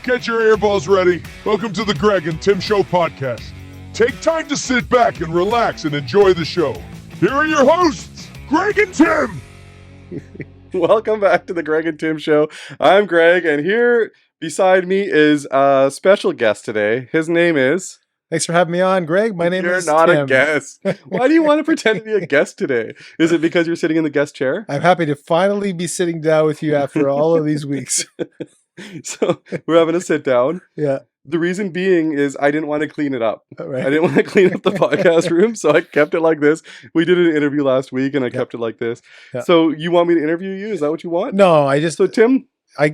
Get your earballs ready. Welcome to the Greg and Tim Show podcast. Take time to sit back and relax and enjoy the show. Here are your hosts, Greg and Tim. Welcome back to the Greg and Tim Show. I'm Greg, and here beside me is a special guest today. His name is... Thanks for having me on, Greg. My name is Tim. You're not a guest. Why do you want to pretend to be a guest today? Is it because you're sitting in the guest chair? I'm happy to finally be sitting down with you after all of these weeks. So we're having a sit down. Yeah. The reason being is I didn't want to clean it up. Right. I didn't want to clean up the podcast room, so I kept it like this. We did an interview last week, and I kept it like this. Yeah. So you want me to interview you? Is that what you want? No, I just... So Tim...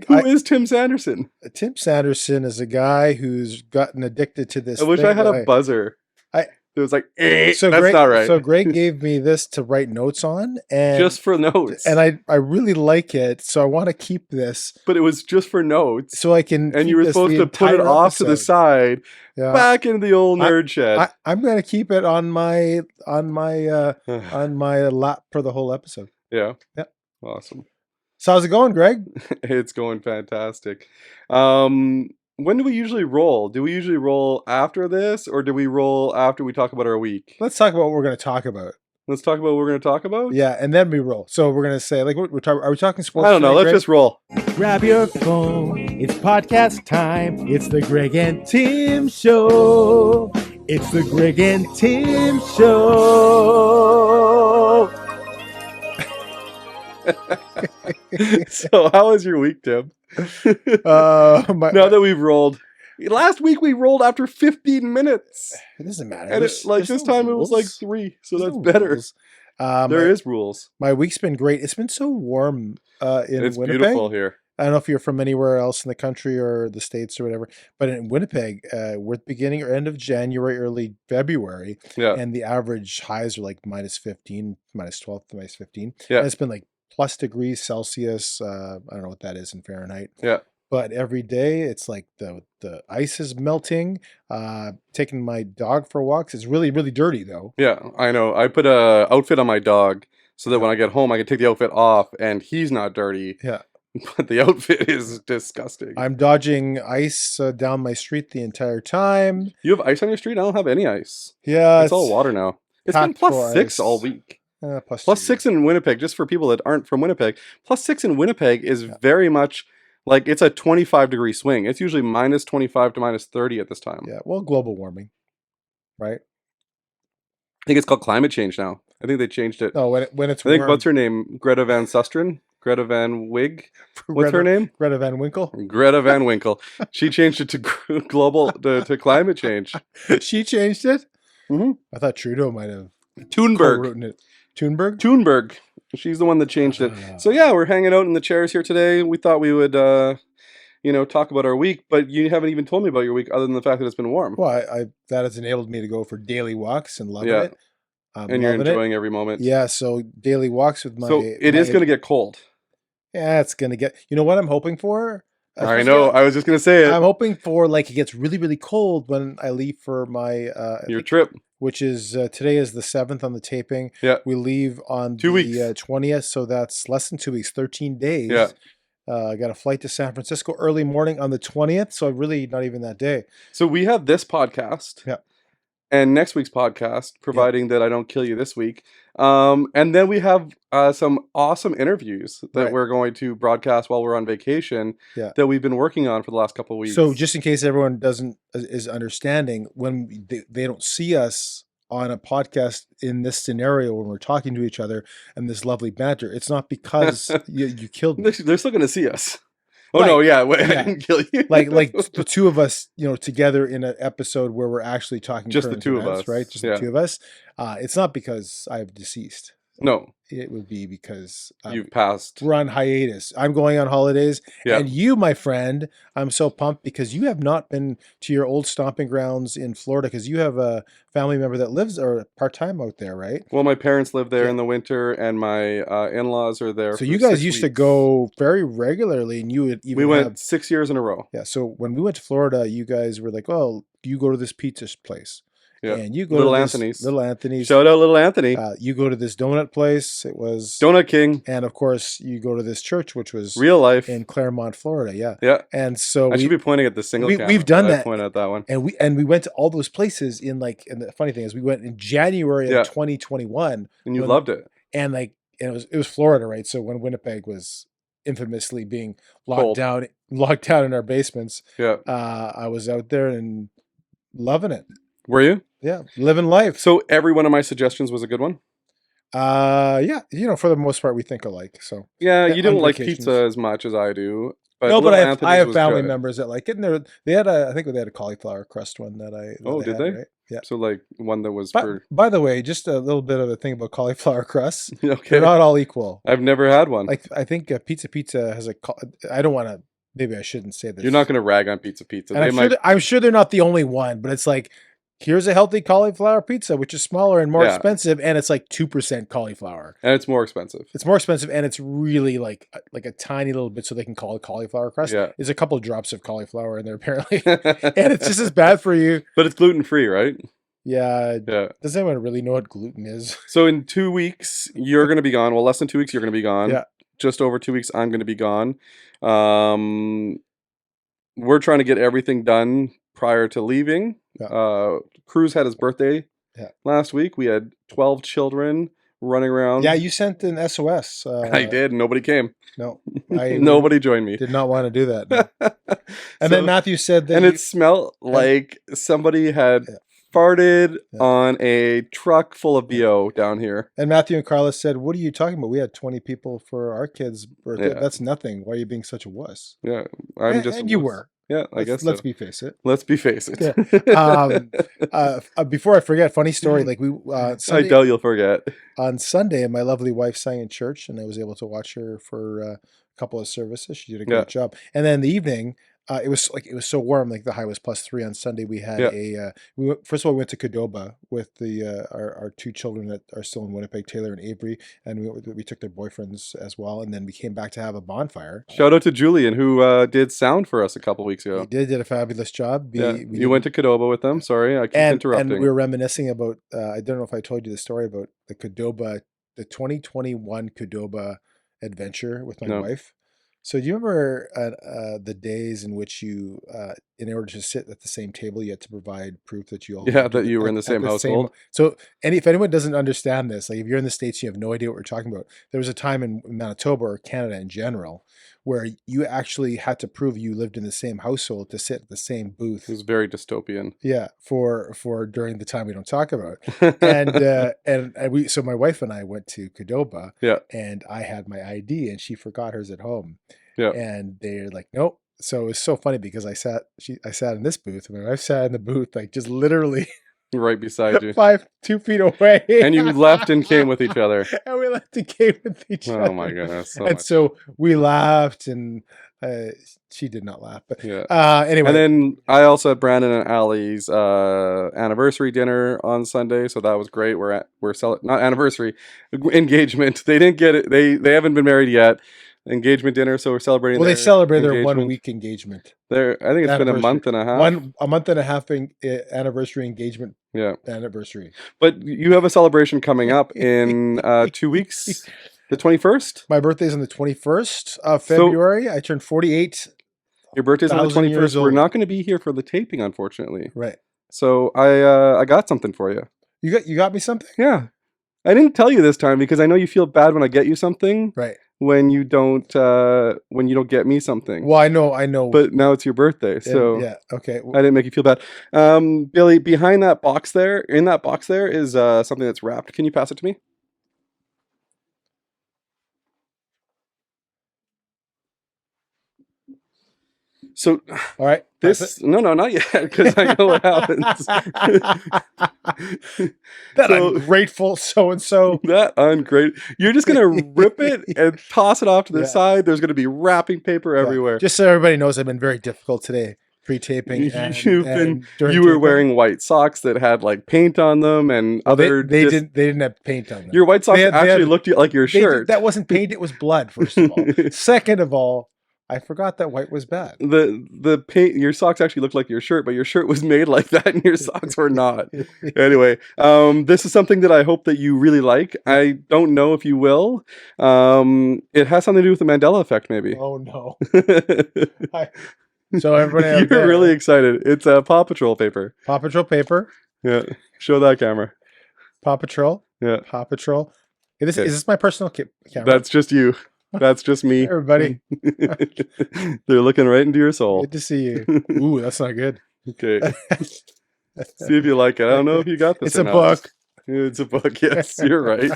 Who is Tim Sanderson? Tim Sanderson is a guy who's gotten addicted to this. I wish I had a buzzer. It was like, that's not right. So Greg gave me this to write notes on, and just for notes. And I really like it, so I want to keep this. But it was just for notes, so I can. And you were supposed to put it off to the side, back in the old nerd shed. I'm going to keep it on my lap for the whole episode. Yeah. Yeah. Awesome. So how's it going, Greg? It's going fantastic. When do we usually roll? Do we usually roll after this, or do we roll after we talk about our week? Let's talk about what we're going to talk about. Let's talk about what we're going to talk about? Yeah, and then we roll. So we're going to say, like, are we talking sports? I don't know. Let's just roll. Grab your phone. It's podcast time. It's the Greg and Tim Show. It's the Greg and Tim Show. So how was your week, Tim? Now that we've rolled, last week we rolled after 15 minutes. It doesn't matter. And this time it was like 3, so that's better. There is rules. My week's been great. It's been so warm in it's Winnipeg. Beautiful here. I don't know if you're from anywhere else in the country or the States or whatever, but in Winnipeg, we're at the beginning or end of January, early February, and the average highs are like -15, -12 to -15. Yeah. And it's been like plus degrees Celsius. I don't know what that is in Fahrenheit. Yeah. But every day it's like the ice is melting. Taking my dog for walks. It's really, really dirty though. Yeah, I know. I put a outfit on my dog so that when I get home, I can take the outfit off and he's not dirty. Yeah. But the outfit is disgusting. I'm dodging ice down my street the entire time. You have ice on your street? I don't have any ice. Yeah. It's all water now. It's been +6 all week. +6 in Winnipeg, just for people that aren't from Winnipeg. +6 in Winnipeg is very much like it's a 25-degree swing. It's usually -25 to -30 at this time. Yeah, well, global warming, right? I think it's called climate change now. I think they changed it. No, when it's I think, warm. what's her name? Greta Van Susteren? Greta Van Wig? What's her name? Greta Van Winkle. Greta Van Winkle. She changed it to global, to climate change. She changed it? Mm-hmm. I thought Trudeau might have. Thunberg. Thunberg? Thunberg. She's the one that changed it. So yeah, we're hanging out in the chairs here today. We thought we would, talk about our week, but you haven't even told me about your week other than the fact that it's been warm. Well, that has enabled me to go for daily walks and loving it. And you're enjoying every moment. Yeah, so daily walks with my... So it is going to get cold. Yeah, it's going to get... You know what I'm hoping for? I know. I was just going to say it. I'm hoping for, like, it gets really, really cold when I leave for my... your trip. Which is, today is the 7th on the taping. Yeah. We leave on 2 weeks. the 20th, so that's less than 2 weeks, 13 days. Yeah. I got a flight to San Francisco early morning on the 20th, so really not even that day. So we have this podcast. Yeah. And next week's podcast, providing that I don't kill you this week. And then we have some awesome interviews that we're going to broadcast while we're on vacation that we've been working on for the last couple of weeks. So just in case everyone is understanding, when they don't see us on a podcast in this scenario when we're talking to each other and this lovely banter, it's not because you killed me. They're still going to see us. Oh, no, yeah. Wait, I didn't kill you. like the two of us, together in an episode where we're actually talking just the two events, of us, right? Just the two of us. It's not because I've deceased. No. It would be because you've passed. We're on hiatus. I'm going on holidays. Yeah. And you, my friend, I'm so pumped because you have not been to your old stomping grounds in Florida because you have a family member that lives or part-time out there, right? Well, my parents live there in the winter and my in-laws are there. So you guys used to go very regularly and you would even We went 6 years in a row. Yeah. So when we went to Florida, you guys were like, oh, you go to this pizza place. Yeah. And you go Little to this, Anthony's. Little Anthony's. Shout out Little Anthony. You go to this donut place. It was Donut King. And of course, you go to this church, which was real life in Claremont, Florida. Yeah. Yeah. And so I should be pointing at the single camera. We've done that. Point at that one. And we went to all those places and the funny thing is we went in January of 2021. And you loved it. And it was Florida, right? So when Winnipeg was infamously being locked down in our basements. Yeah. I was out there and loving it. Were you? Yeah. Living life. So every one of my suggestions was a good one? Yeah. For the most part we think alike. So yeah, you don't like pizza as much as I do. But I have family members that like it. And they had I think they had a cauliflower crust one that did they? Right? Yeah. So like one that was By the way, just a little bit of a thing about cauliflower crusts. Okay. They're not all equal. I've never had one. Like I think Pizza has I don't want to. Maybe I shouldn't say this. You're not going to rag on Pizza. And I'm sure they're not the only one, but it's like, here's a healthy cauliflower pizza, which is smaller and more expensive, and it's like 2% cauliflower. And it's more expensive. It's more expensive, and it's really like a tiny little bit, so they can call it cauliflower crust. Yeah. There's a couple of drops of cauliflower in there, apparently. And it's just as bad for you. But it's gluten-free, right? Yeah. Does anyone really know what gluten is? So in 2 weeks, you're going to be gone. Well, less than 2 weeks, you're going to be gone. Yeah. Just over 2 weeks, I'm going to be gone. We're trying to get everything done prior to leaving. Yeah. Cruz had his birthday last week. We had 12 children running around. Yeah, you sent an SOS. I did. Nobody came. No. Nobody joined me. Did not want to do that. No. And then Matthew said that... And it smelled like somebody had... farted on a truck full of BO down here. And Matthew and Carlos said, what are you talking about? We had 20 people for our kids' birthday. Yeah. That's nothing. Why are you being such a wuss? Yeah. And you were. Yeah, I guess let's be face it. Let's be face it. Yeah. Before I forget, funny story. Like Sunday, I doubt you'll forget. On Sunday, my lovely wife sang in church, and I was able to watch her for a couple of services. She did a great job. And then in the evening, it was so warm. Like the high was +3 on Sunday. We had first of all, we went to Qdoba with our two children that are still in Winnipeg, Taylor and Avery, and we took their boyfriends as well. And then we came back to have a bonfire. Shout out to Julian, who did sound for us a couple weeks ago. He did a fabulous job. You went to Qdoba with them. Sorry, I keep interrupting. And we were reminiscing about. I don't know if I told you the story about the Qdoba, the 2021 Qdoba adventure with my wife. So do you remember the days in which you, in order to sit at the same table, you had to provide proof that you all that you were in the same household? So if anyone doesn't understand this, like if you're in the States, you have no idea what we're talking about. There was a time in Manitoba or Canada in general where you actually had to prove you lived in the same household to sit at the same booth. It was very dystopian. Yeah, for during the time we don't talk about. And so my wife and I went to Qdoba. Yeah. And I had my ID and she forgot hers at home. Yeah. And they're like, nope. So it was so funny because I sat in this booth and my wife sat in the booth like just literally right beside you, 2 feet away. And you left and came with each other. And we left and came with each other. Oh my goodness! So we laughed, and she did not laugh. But anyway. And then I also had Brandon and Allie's anniversary dinner on Sunday, so that was great. We're not anniversary, engagement. They didn't get it. They haven't been married yet. Engagement dinner, so we're celebrating. Well, they celebrated their 1 week engagement. I think it's been a month and a half. A month and a half anniversary engagement. Yeah, anniversary. But you have a celebration coming up in 2 weeks, the 21st. My birthday's on the 21st of February. I turned 48. Your birthday's on the 21st. We're not going to be here for the taping, unfortunately. Right. So I got something for you. You got me something? Yeah. I didn't tell you this time because I know you feel bad when I get you something. Right. When you don't get me something. Well, I know. But now it's your birthday, so yeah, okay. I didn't make you feel bad. Billy, behind that box there, is something that's wrapped. Can you pass it to me? So, all right. No, not yet, because I know what happens. That ungrateful so-and-so. That ungrateful. You're just going to rip it and toss it off to the side. There's going to be wrapping paper everywhere. Just so everybody knows, I've been very difficult today, pre-taping. You were wearing white socks that had like paint on them and other... They didn't have paint on them. Your white socks actually looked like your shirt. That wasn't paint, it was blood, first of all. Second of all, I forgot that white was bad. The paint, your socks actually looked like your shirt, but your shirt was made like that and your socks were not. Anyway, this is something that I hope that you really like. I don't know if you will. It has something to do with the Mandela effect, maybe. Oh no. So everybody, you're really excited. It's a Paw Patrol paper. Paw Patrol paper. Yeah. Show that camera. Paw Patrol. Yeah. Paw Patrol. Is this my personal camera? That's just you. That's just me. Everybody. They're looking right into your soul. Good to see you. Ooh, that's not good. Okay. See if you like it. I don't know if you got this. It's a book. It's a book. Yes, you're right.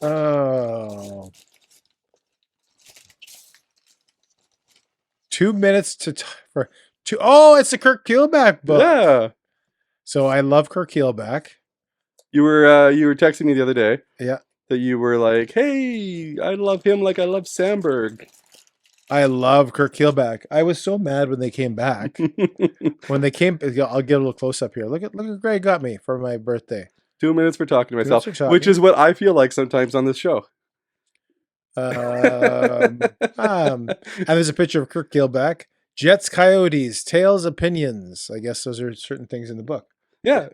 Oh. 2 minutes for two. Oh, it's a Curt Keilback book. Yeah. So I love Curt Keilback. You were texting me the other day. Yeah. That you were like, hey, I love him like I love Sandberg. I love Curt Keilback. I was so mad when they came back. When they came, I'll get a little close up here. Look at Greg got me for my birthday. 2 minutes for talking to myself, which is what I feel like sometimes on this show. And there's a picture of Curt Keilback. Jets, Coyotes, Tails, Opinions. I guess those are certain things in the book. Yeah.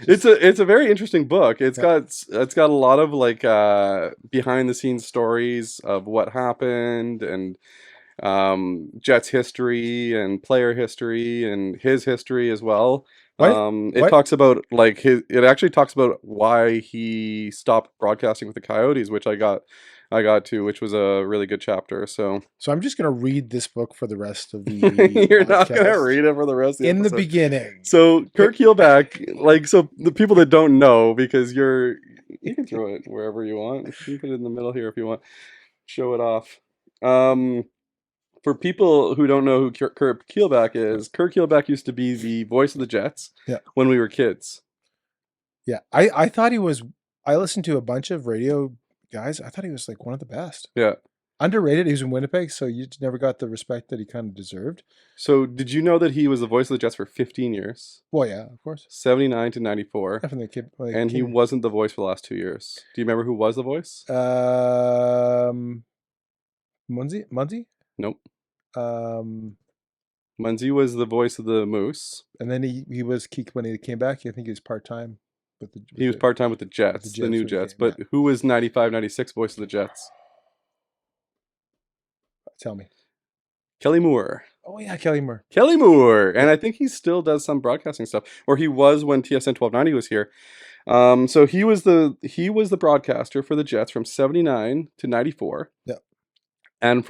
It's a very interesting book. It's got a lot of like behind the scenes stories of what happened and Jets history and player history and his history as well. It talks about like it actually talks about why he stopped broadcasting with the Coyotes, which I got to, which was a really good chapter. So I'm just gonna read this book for the rest of the You're not gonna read it for the rest of the episode. episode. The beginning. So Curt Keilback, like, so the people that don't know, because you can throw it wherever you want. You can put it in the middle here if you want. Show it off. For people who don't know who Curt Keilback is, Curt Keilback used to be the voice of the Jets when we were kids. Yeah, I thought he was. I listened to a bunch of radio guys. I thought he was like one of the best. Yeah. Underrated. He was in Winnipeg, so you never got the respect that he kind of deserved. So did you know that he was the voice of the Jets for 15 years? Well, yeah, of course. 79 to 94. Definitely. And he wasn't the voice for the last 2 years. Do you remember who was the voice? Munzie? Nope. Munzie was the voice of the Moose. And then he was when he came back. I think he was part-time. He was part-time with the Jets, the new Jets. But who was 95, 96 voice of the Jets? Tell me. Kelly Moore. Oh, yeah, Kelly Moore. Kelly Moore. And I think he still does some broadcasting stuff. Or he was when TSN 1290 was here. So he was the broadcaster for the Jets from 79 to 94. Yeah. And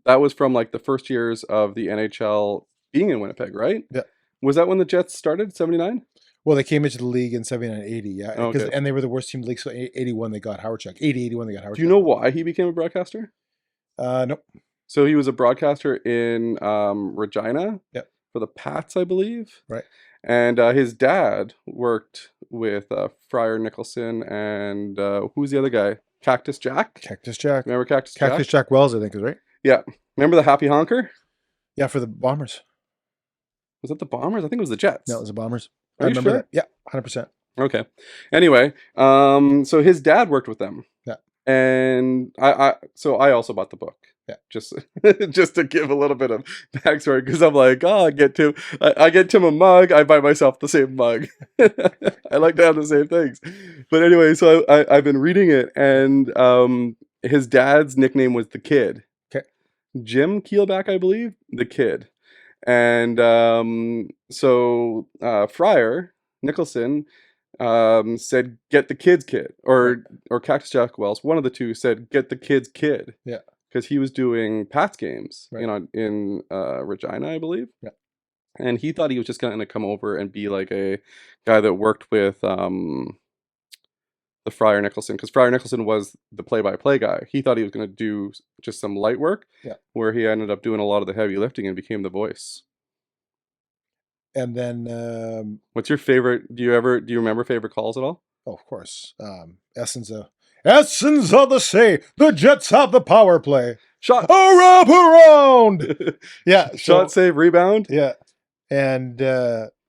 that was from like the first years of the NHL being in Winnipeg, right? Yeah. Was that when the Jets started, 79? Well, they came into the league in 79-80, yeah. Okay. And they were the worst team in the league, so 81 they got Howard Chuck. 80-81 they got Howard Chuck. Do you know why he became a broadcaster? Nope. So he was a broadcaster in Regina for the Pats, I believe. Right. And his dad worked with Friar Nicholson and who's the other guy? Cactus Jack? Cactus Jack. Remember Cactus Jack? Cactus Jack Wells, I think, is right. Yeah. Remember the Happy Honker? Yeah, for the Bombers. Was it the Bombers? I think it was the Jets. No, it was the Bombers. I remember that. Yeah, 100%. Okay. Anyway, so his dad worked with them. Yeah. And I also bought the book. Yeah. Just to give a little bit of backstory, because I'm like, I get Tim a mug, I buy myself the same mug. I like to have the same things. But anyway, so I've been reading it, and his dad's nickname was the Kid. Okay. Jim Keilback, I believe, the Kid. And so Friar Nicholson said, "Get the kid's kid," or Cactus Jack Wells, one of the two said, "Get the kid's kid." Yeah, because he was doing Pats games, in Regina, I believe. Yeah, and he thought he was just going to come over and be like a guy that worked with the Friar Nicholson, because Friar Nicholson was the play-by-play guy. He thought he was going to do just some light work, where he ended up doing a lot of the heavy lifting and became the voice. And then, what's your favorite? Do you remember favorite calls at all? Oh, of course. Essence of the say, the Jets have the power play. Shot around. Yeah, shot, save, rebound. Yeah, and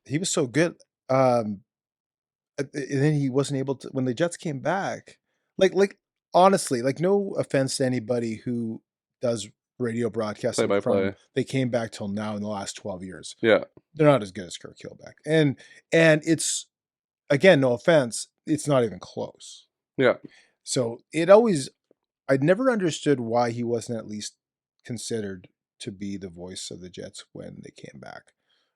he was so good. And then he wasn't able to, when the Jets came back, like honestly, like no offense to anybody who does radio broadcasting Play-by-play. They came back till now in the last 12 years. Yeah. They're not as good as Curt Keilback. And it's, again, no offense, it's not even close. Yeah. So I'd never understood why he wasn't at least considered to be the voice of the Jets when they came back.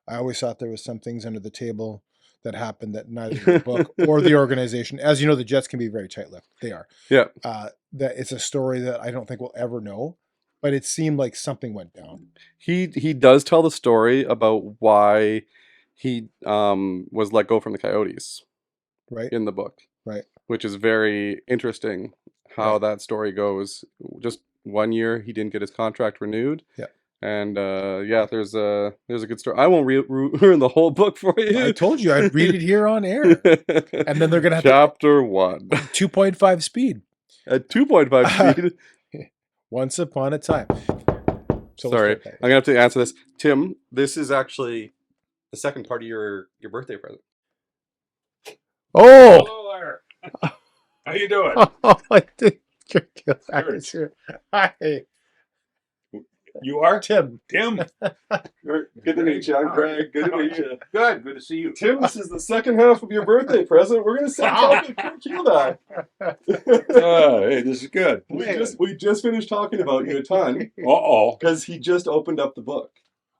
I always thought there was some things under the table that happened that neither the book or the organization, as you know, the Jets can be very tight-lipped. They are. Yeah. That it's a story that I don't think we'll ever know, but it seemed like something went down. He does tell the story about why he was let go from the Coyotes, right, in the book, right, which is very interesting. How that story goes. Just 1 year, he didn't get his contract renewed. Yeah, and there's a good story. I won't ruin the whole book for you. I told you I'd read it here on air, and then they're gonna have Chapter 1, 2.5 speed, at 2.5 speed. Once upon a time. So sorry, I'm gonna have to answer this, Tim. This is actually the second part of your birthday present. Oh, hello there. How you doing? I think Hi. You are Tim. Tim. Good to meet you. I'm Greg. Good to meet you. Good to see you. Tim, this is the second half of your birthday present. We're gonna sit down and Curt Keilback. Hey, this is good. We just finished talking about you a ton. Uh-oh. Because he just opened up the book.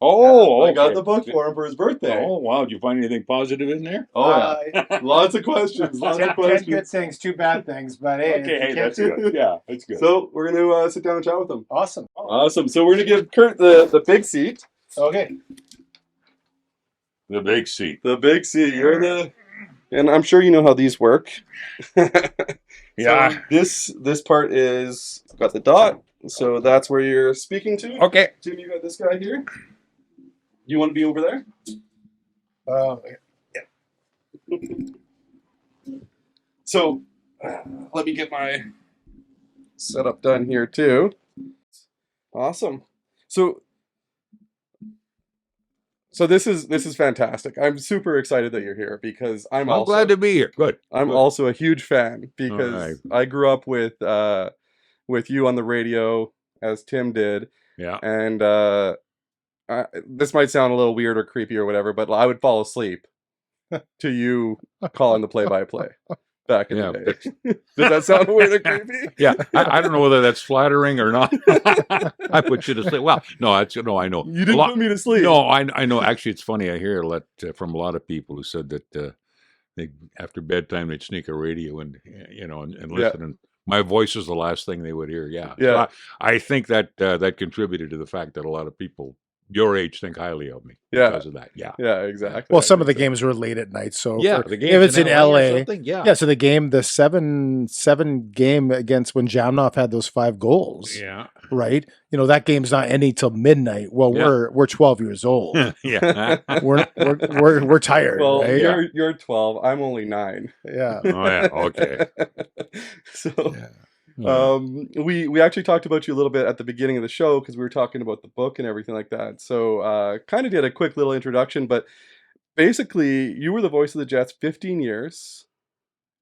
Oh, I got the book for him for his birthday. Oh, wow. Did you find anything positive in there? Oh, yeah. Lots of questions. Lots of questions. 10 good things, 2 bad things, but hey. Okay, hey, that's good. Yeah, that's good. So we're going to sit down and chat with him. Awesome. Awesome. So we're going to give Curt the big seat. Okay. The big seat. The big seat. And I'm sure you know how these work. Yeah. So this part is got the dot. So that's where you're speaking to. Okay. Tim, you got this guy here. You want to be over there? Yeah. So let me get my setup done here too. Awesome. So this is fantastic. I'm super excited that you're here because I'm also glad to be here. Good. I'm Good. also a huge fan because Right. I grew up with you on the radio as Tim did. Yeah. And this might sound a little weird or creepy or whatever, but I would fall asleep to you calling the play-by-play back in the day. Does that sound weird or creepy? Yeah, I don't know whether that's flattering or not. I put you to sleep. Well, no, I know. You didn't put me to sleep. No, I know. Actually, it's funny. I hear from a lot of people who said that they after bedtime they'd sneak a radio and and listen. And my voice is the last thing they would hear. Yeah. Yeah. So I think that contributed to the fact that a lot of people your age think highly of me because of that. Yeah. Yeah, exactly. Well, some of the games were late at night, so the game if it's in LA, yeah. So the 7-7 game against when Jamnov had those 5 goals, right? That game's not ending till midnight. Well, we're 12 years old. Yeah, we're tired. Well, right? you're 12. I'm only 9. Yeah. Oh yeah. Okay. So. We actually talked about you a little bit at the beginning of the show because we were talking about the book and everything like that. So kind of did a quick little introduction, but basically you were the voice of the Jets 15 years,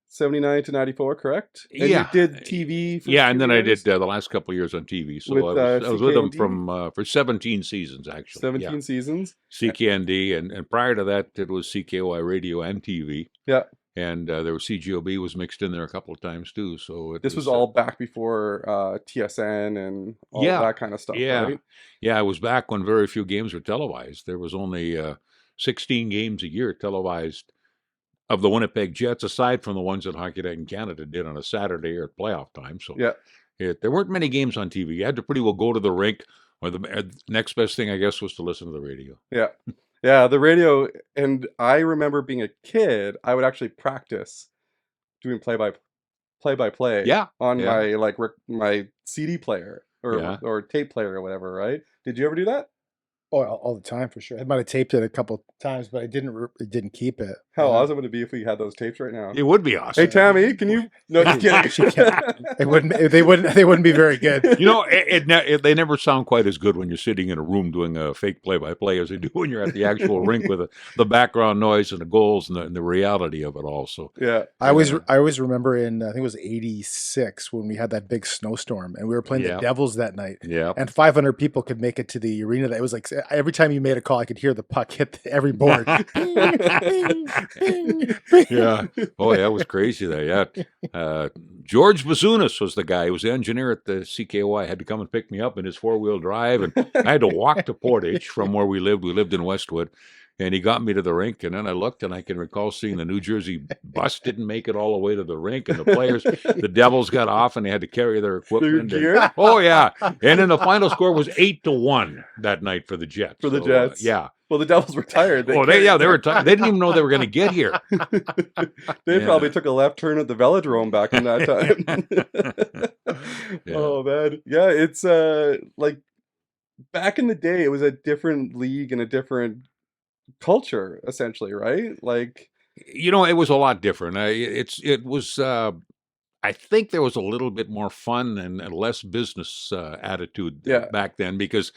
79 to 94, correct? And you did TV for and then years? I did the last couple of years on TV. So With, I was with them CKND? for 17 seasons, actually. 17 seasons. CKND, and prior to that, it was CKOI radio and TV. Yeah. And there was CGOB was mixed in there a couple of times too. So this was all back before TSN and all that kind of stuff, right? Yeah, I was back when very few games were televised. There was only 16 games a year televised of the Winnipeg Jets, aside from the ones that Hockey Night in Canada did on a Saturday or at playoff time. So there weren't many games on TV. You had to pretty well go to the rink, or the next best thing, I guess, was to listen to the radio. Yeah. Yeah, the radio, and I remember being a kid, I would actually practice doing play-by-play on my my CD player or tape player or whatever, right? Did you ever do that? Oh, all the time for sure. I might have taped it a couple of times, but I didn't keep it. How awesome would it be if we had those tapes right now? It would be awesome. Hey, Tammy, can you? No, just kidding. She can't. They wouldn't be very good. You know, they never sound quite as good when you're sitting in a room doing a fake play-by-play as they do when you're at the actual rink with the background noise and the goals and the reality of it all. So yeah, I always remember in I think it was '86 when we had that big snowstorm and we were playing the Devils that night. Yeah, and 500 people could make it to the arena. That it was like every time you made a call, I could hear the puck hit every board. Bing, bing, bing, bing. Yeah. Oh, that was crazy there. Yeah. George Bazunas was the guy. He was the engineer at the CKY. Had to come and pick me up in his 4-wheel drive, and I had to walk to Portage from where we lived. We lived in Westwood, and he got me to the rink. And then I looked, and I can recall seeing the New Jersey bus didn't make it all the way to the rink, and the players, the Devils got off, and they had to carry their equipment. Gear? Oh yeah. And then the final score was 8-1 that night for the Jets. For the Jets, yeah. Well, the Devils were tired. They were tired. They didn't even know they were going to get here. They probably took a left turn at the Velodrome back in that time. Oh man, yeah, it's like back in the day, it was a different league and a different culture, essentially, right? Like, you know, it was a lot different. It was. I think there was a little bit more fun and less business attitude back then because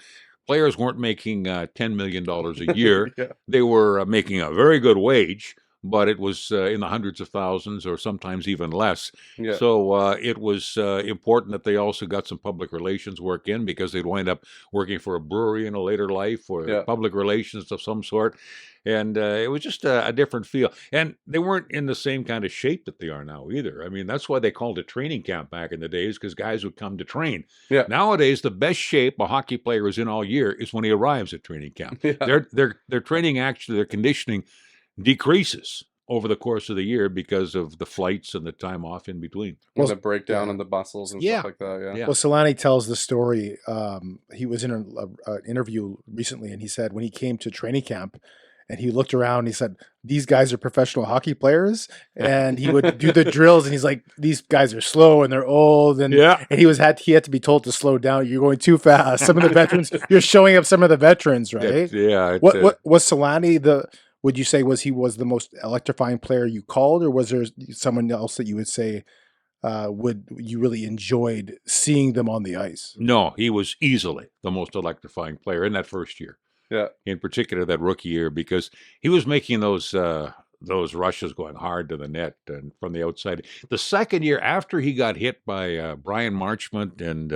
players weren't making $10 million a year. They were making a very good wage, but it was in the hundreds of thousands or sometimes even less. Yeah. So it was important that they also got some public relations work in because they'd wind up working for a brewery in a later life or public relations of some sort. And it was just a different feel. And they weren't in the same kind of shape that they are now either. I mean, that's why they called it training camp back in the days, because guys would come to train. Yeah. Nowadays, the best shape a hockey player is in all year is when he arrives at training camp. Yeah. Their training, actually, their conditioning decreases over the course of the year because of the flights and the time off in between. Well, the breakdown and the muscles and stuff like that. Well, Solani tells the story. He was in an interview recently, and he said when he came to training camp, and he looked around, he said, these guys are professional hockey players. And he would do the drills, and he's like, these guys are slow and they're old. And, and he had to be told to slow down. You're going too fast. Some of the veterans, you're showing up some of the veterans, right? What was Solani would you say he was the most electrifying player you called, or was there someone else that you would say you really enjoyed seeing them on the ice? No, he was easily the most electrifying player in that first year. Yeah. In particular, that rookie year, because he was making those rushes going hard to the net and from the outside. The second year after he got hit by Brian Marchment and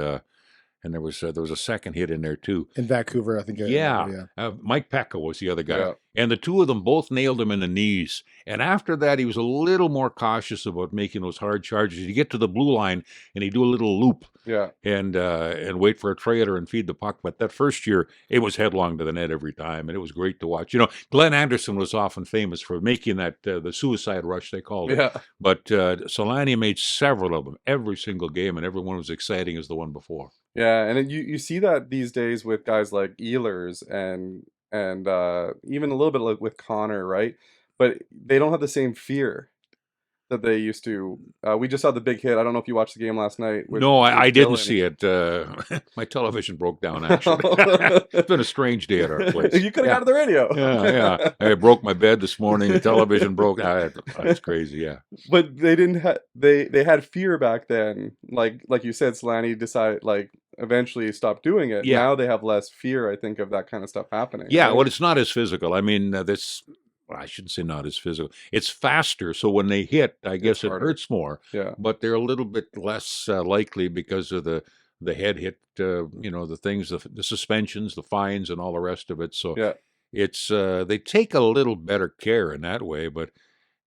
there was a second hit in there too in Vancouver, I think. Mike Pekka was the other guy. Yeah. And the two of them both nailed him in the knees. And after that, he was a little more cautious about making those hard charges. He'd get to the blue line and he'd do a little loop. Yeah. And wait for a trailer and feed the puck. But that first year, it was headlong to the net every time. And it was great to watch. You know, Glenn Anderson was often famous for making that, the suicide rush, they called it. Yeah. But Solani made several of them every single game. And every one was exciting as the one before. Yeah. And you see that these days with guys like Ehlers and even a little bit like with Connor, right? But they don't have the same fear that they used to. We just saw the big hit. I don't know if you watched the game last night. No, I didn't see it. My television broke down, actually. It's been a strange day at our place. You could have got to the radio. Yeah. I broke my bed this morning. The television broke. That's crazy, yeah. But they didn't have. They had fear back then. Like you said, Solani decided eventually stopped doing it. Yeah. Now they have less fear, I think, of that kind of stuff happening. Yeah, right? well, it's not as physical. I mean, I shouldn't say not as physical. It's faster, so when they hit, I guess it hurts more. Yeah. But they're a little bit less likely because of the head hit, the things, the suspensions, the fines, and all the rest of it. So it's they take a little better care in that way. But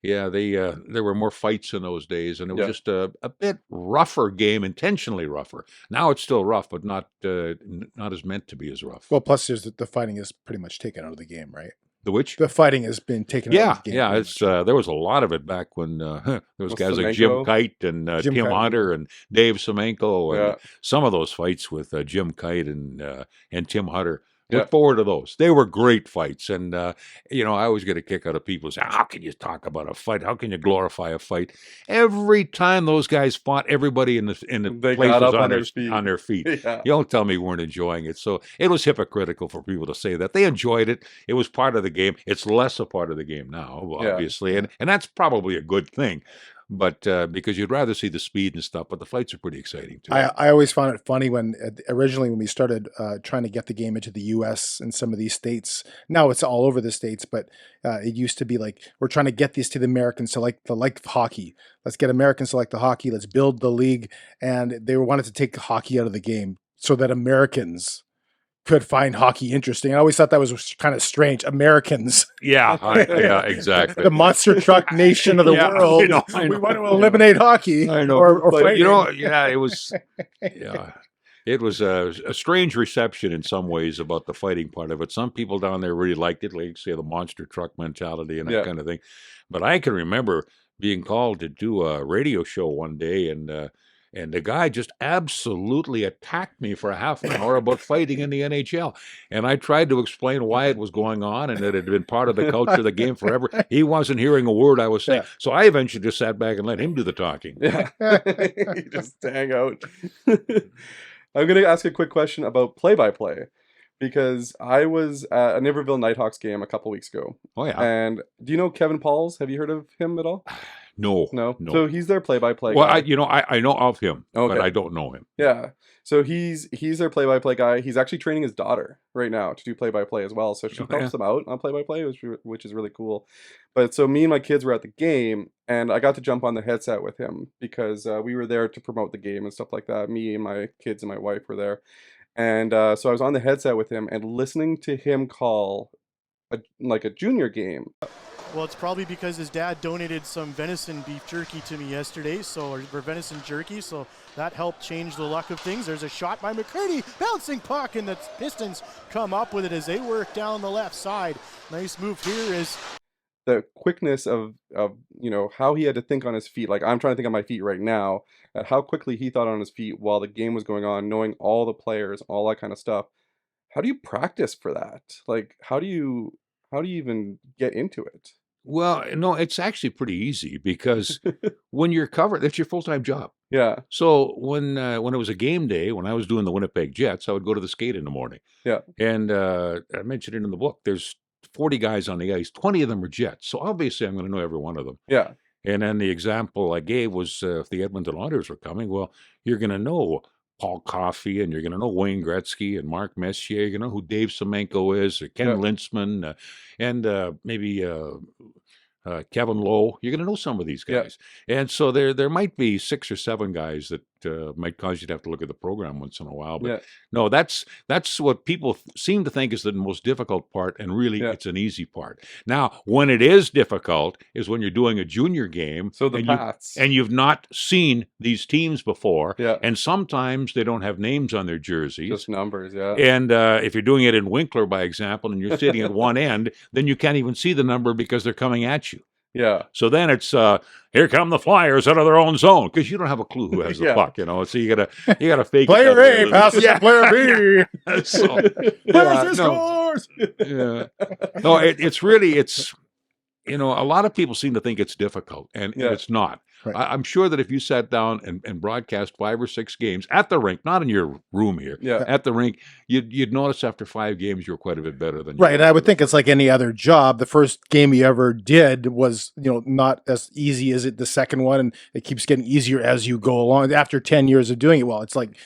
yeah, there were more fights in those days, and it was just a bit rougher game, intentionally rougher. Now it's still rough, but not as meant to be as rough. Well, plus the fighting is pretty much taken out of the game, right? The which? The fighting has been taken out of the game. Yeah, it's there was a lot of and when there was guys like Jim Kite and Tim Hunter and Dave Semenko, and some of those fights with Jim Kite and Tim Hunter Look forward to those. They were great fights. And, I always get a kick out of people who say, how can you talk about a fight? How can you glorify a fight? Every time those guys fought, everybody in the They place got was up on their feet. Yeah. You don't tell me we weren't enjoying it. So it was hypocritical for people to say that. They enjoyed it. It was part of the game. It's less a part of the game now, obviously. And that's probably a good thing. But because you'd rather see the speed and stuff, but the fights are pretty exciting too. I always found it funny when originally when we started trying to get the game into the U.S. and some of these states. Now it's all over the states, but it used to be like we're trying to get these to the Americans to like hockey. Let's get Americans to like the hockey. Let's build the league, and they wanted to take hockey out of the game so that Americans could find hockey interesting. I always thought that was kind of strange. Americans. Yeah, exactly. The monster truck nation of the world. I know. We want to eliminate hockey. I know. Or but, fighting. it was, it was a strange reception in some ways about the fighting part of it. Some people down there really liked it, like say the monster truck mentality and that kind of thing. But I can remember being called to do a radio show one day, and the guy just absolutely attacked me for a half an hour about fighting in the NHL. And I tried to explain why it was going on and that it had been part of the culture of the game forever. He wasn't hearing a word I was saying. So I eventually just sat back and let him do the talking. Yeah. Just hang out. I'm going to ask a quick question about play-by-play. Because I was at a Niverville Nighthawks game a couple weeks ago. Oh, yeah. And do you know Kevin Pauls? Have you heard of him at all? No. So he's their play-by-play guy. I know of him, but I don't know him. Yeah. So he's their play-by-play guy. He's actually training his daughter right now to do play-by-play as well. So she helps him out on play-by-play, which is really cool. But so me and my kids were at the game, and I got to jump on the headset with him because we were there to promote the game and stuff like that. Me and my kids and my wife were there. And so I was on the headset with him and listening to him call a junior game. Well, it's probably because his dad donated some venison beef jerky to me yesterday, or venison jerky, so that helped change the luck of things. There's a shot by McCurdy, bouncing puck, and the Pistons come up with it as they work down the left side. Nice move here is the quickness of how he had to think on his feet. Like I'm trying to think on my feet right now, at how quickly he thought on his feet while the game was going on, knowing all the players, all that kind of stuff. How do you practice for that? Like how do you even get into it? Well, no, it's actually pretty easy because when you're covered, that's your full-time job. Yeah. So when it was a game day, when I was doing the Winnipeg Jets, I would go to the skate in the morning. Yeah. And I mentioned it in the book. There's 40 guys on the ice. 20 of them are Jets. So obviously I'm going to know every one of them. Yeah. And then the example I gave was if the Edmonton Oilers were coming, well, you're going to know Paul Coffey, and you're going to know Wayne Gretzky and Mark Messier. You're going to know who Dave Semenko is, or Ken Lintzman, and maybe Kevin Lowe. You're going to know some of these guys. Yeah. And so there might be 6 or 7 guys that might cause you to have to look at the program once in a while. But no, that's what people seem to think is the most difficult part, and really it's an easy part. Now, when it is difficult is when you're doing a junior game. So and you've not seen these teams before. Yeah. And sometimes they don't have names on their jerseys. Just numbers, yeah. And if you're doing it in Winkler, by example, and you're sitting at one end, then you can't even see the number because they're coming at you. Yeah. So then it's here come the Flyers out of their own zone, because you don't have a clue who has the puck, So you gotta fake player A passes to player B. Scores. Yeah. No, it's really a lot of people seem to think it's difficult, and it's not. Right. I'm sure that if you sat down and broadcast 5 or 6 games at the rink, not in your room here, at the rink, you'd notice after 5 games you're quite a bit better than you right. And I would think it's like any other job. The first game you ever did was, not as easy as the second one, and it keeps getting easier as you go along. After 10 years of doing it, well, it's like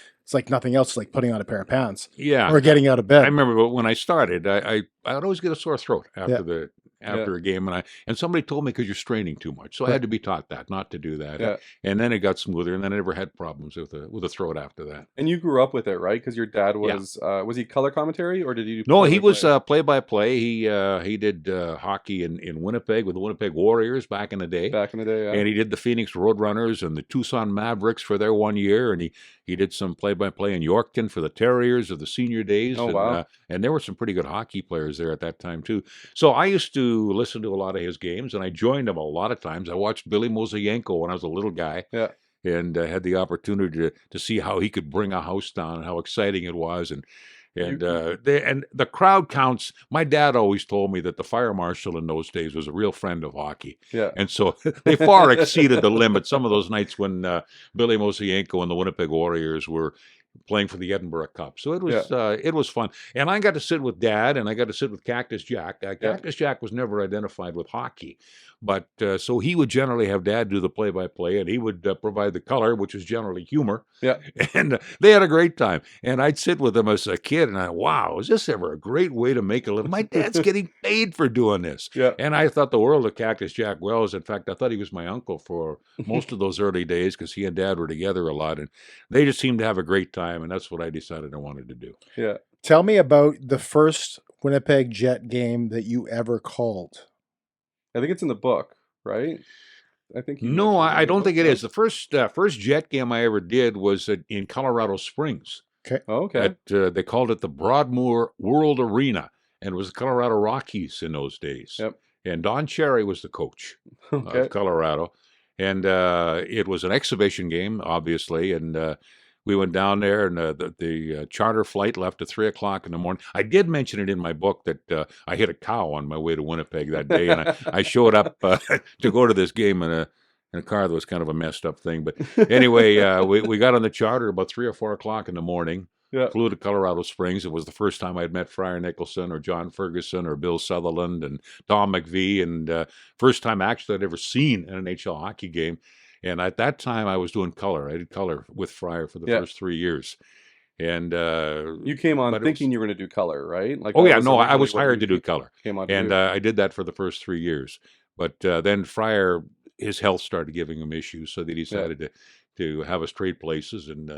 nothing else. It's like putting on a pair of pants. Yeah, or getting out of bed. I remember when I started, I'd always get a sore throat after a game, and somebody told me because you're straining too much, so I had to be taught that not to do that. Yeah. And then it got smoother, and then I never had problems with a throat after that. And you grew up with it, right? Because your dad was was he color commentary, or did you? No, he was play-by-play. He did hockey in Winnipeg with the Winnipeg Warriors back in the day. And he did the Phoenix Roadrunners and the Tucson Mavericks for their 1 year, and he did some play-by-play in Yorkton for the Terriers of the senior days. Oh, wow. And there were some pretty good hockey players there at that time too. So I used to listen to a lot of his games, and I joined him a lot of times. I watched Billy Mosayenko when I was a little guy, and had the opportunity to see how he could bring a house down and how exciting it was. And And the crowd counts. My dad always told me that the fire marshal in those days was a real friend of hockey. Yeah. And so they far exceeded the limit. Some of those nights when Billy Mosienko and the Winnipeg Warriors were playing for the Edinburgh Cup. So it was fun. And I got to sit with Dad, and I got to sit with Cactus Jack. Cactus Jack was never identified with hockey. But so he would generally have Dad do the play-by-play, and he would provide the color, which was generally humor. Yeah. And they had a great time. And I'd sit with them as a kid, and wow, is this ever a great way to make a living? My dad's getting paid for doing this. Yeah. And I thought the world of Cactus Jack Wells. In fact, I thought he was my uncle for most of those early days because he and Dad were together a lot. And they just seemed to have a great time, and that's what I decided I wanted to do. Yeah. Tell me about the first Winnipeg Jet game that you ever called. I think it's in the book, right? I think no, I don't think it is. The first Jet game I ever did was in Colorado Springs. Okay. Oh, okay. They called it the Broadmoor World Arena, and it was the Colorado Rockies in those days. Yep. And Don Cherry was the coach of Colorado, and it was an exhibition game, obviously, and we went down there, and the charter flight left at 3:00 in the morning. I did mention it in my book that I hit a cow on my way to Winnipeg that day, and I showed up to go to this game in a car that was kind of a messed up thing. But anyway, we got on the charter about 3 or 4 o'clock in the morning. Yeah. Flew to Colorado Springs. It was the first time I'd met Friar Nicholson or John Ferguson or Bill Sutherland and Tom McVie, and first time actually I'd ever seen an NHL hockey game. And at that time, I was doing color. I did color with Friar for the first 3 years. And you came on thinking you were going to do color, right? Like, oh yeah, no, I was hired to do color, and I did that for the first 3 years. But then Friar, his health started giving him issues, so they decided to have us trade places. And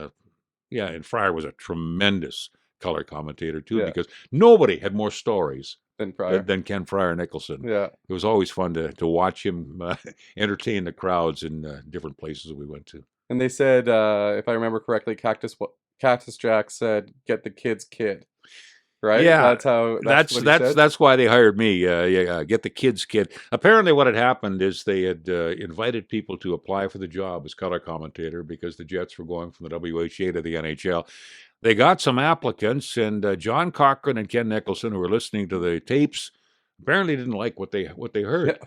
and Friar was a tremendous color commentator too, because nobody had more stories than Ken Friar Nicholson. Yeah, it was always fun to watch him entertain the crowds in different places that we went to. And they said, if I remember correctly, Cactus Jack said, "Get the kid's kid." Right? Yeah, that's why they hired me. Get the kid's kid. Apparently, what had happened is they had invited people to apply for the job as color commentator because the Jets were going from the WHA to the NHL. They got some applicants, and John Cochran and Ken Nicholson, who were listening to the tapes, apparently didn't like what they heard.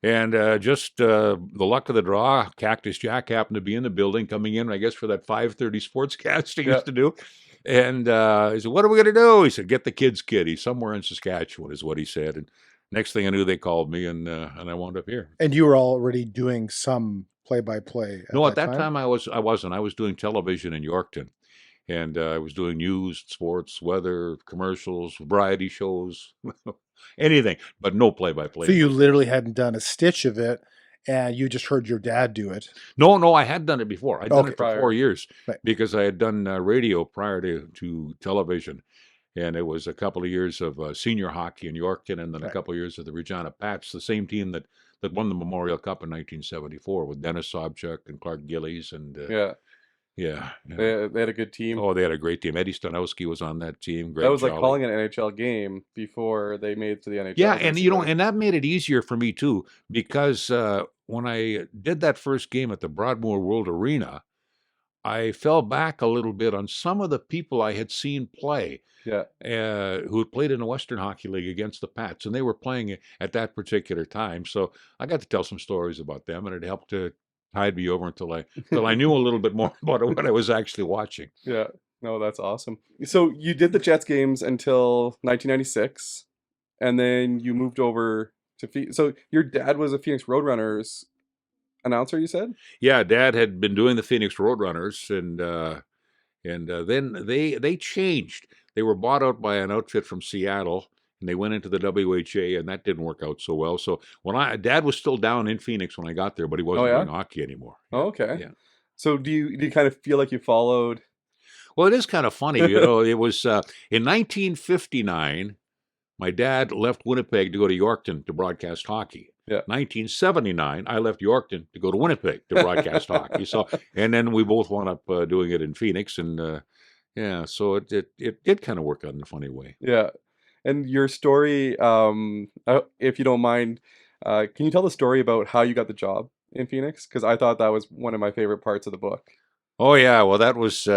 Yeah. And just the luck of the draw, Cactus Jack happened to be in the building coming in, I guess, for that 5:30 sportscast he used to do. And he said, "What are we going to do?" He said, "Get the kid's kid. He's somewhere in Saskatchewan," is what he said. And next thing I knew, they called me, and I wound up here. And you were already doing some play-by-play. No, at that time I wasn't. I was doing television in Yorkton. And I was doing news, sports, weather, commercials, variety shows, anything, but no play-by-play. So you literally hadn't done a stitch of it, and you just heard your dad do it. No, I had done it before. I'd done it for 4 years because I had done radio prior to television. And it was a couple of years of senior hockey in Yorkton, and then a couple of years of the Regina Pats, the same team that won the Memorial Cup in 1974 with Dennis Sobchuk and Clark Gillies. And Yeah. They had a good team. Oh, they had a great team. Eddie Stanowski was on that team. That was like calling an NHL game before they made it to the NHL. Yeah, and and that made it easier for me too, because when I did that first game at the Broadmoor World Arena, I fell back a little bit on some of the people I had seen play. Yeah. Who had played in the Western Hockey League against the Pats, and they were playing at that particular time. So I got to tell some stories about them, and it helped to tide me over until I knew a little bit more about what I was actually watching. Yeah, no, that's awesome. So you did the Jets games until 1996, and then you moved over to so your dad was a Phoenix Roadrunners announcer, you said? Yeah, Dad had been doing the Phoenix Roadrunners, and then they changed. They were bought out by an outfit from Seattle, and they went into the WHA, and that didn't work out so well. So Dad was still down in Phoenix when I got there, but he wasn't doing hockey anymore. Oh, okay. Yeah. So do you kind of feel like you followed? Well, it is kind of funny, It was in 1959. My dad left Winnipeg to go to Yorkton to broadcast hockey. Yeah. 1979, I left Yorkton to go to Winnipeg to broadcast hockey. So, and then we both wound up doing it in Phoenix, and so it did kind of work out in a funny way. Yeah. And your story, if you don't mind, can you tell the story about how you got the job in Phoenix? Because I thought that was one of my favorite parts of the book. Oh, yeah. Well, that was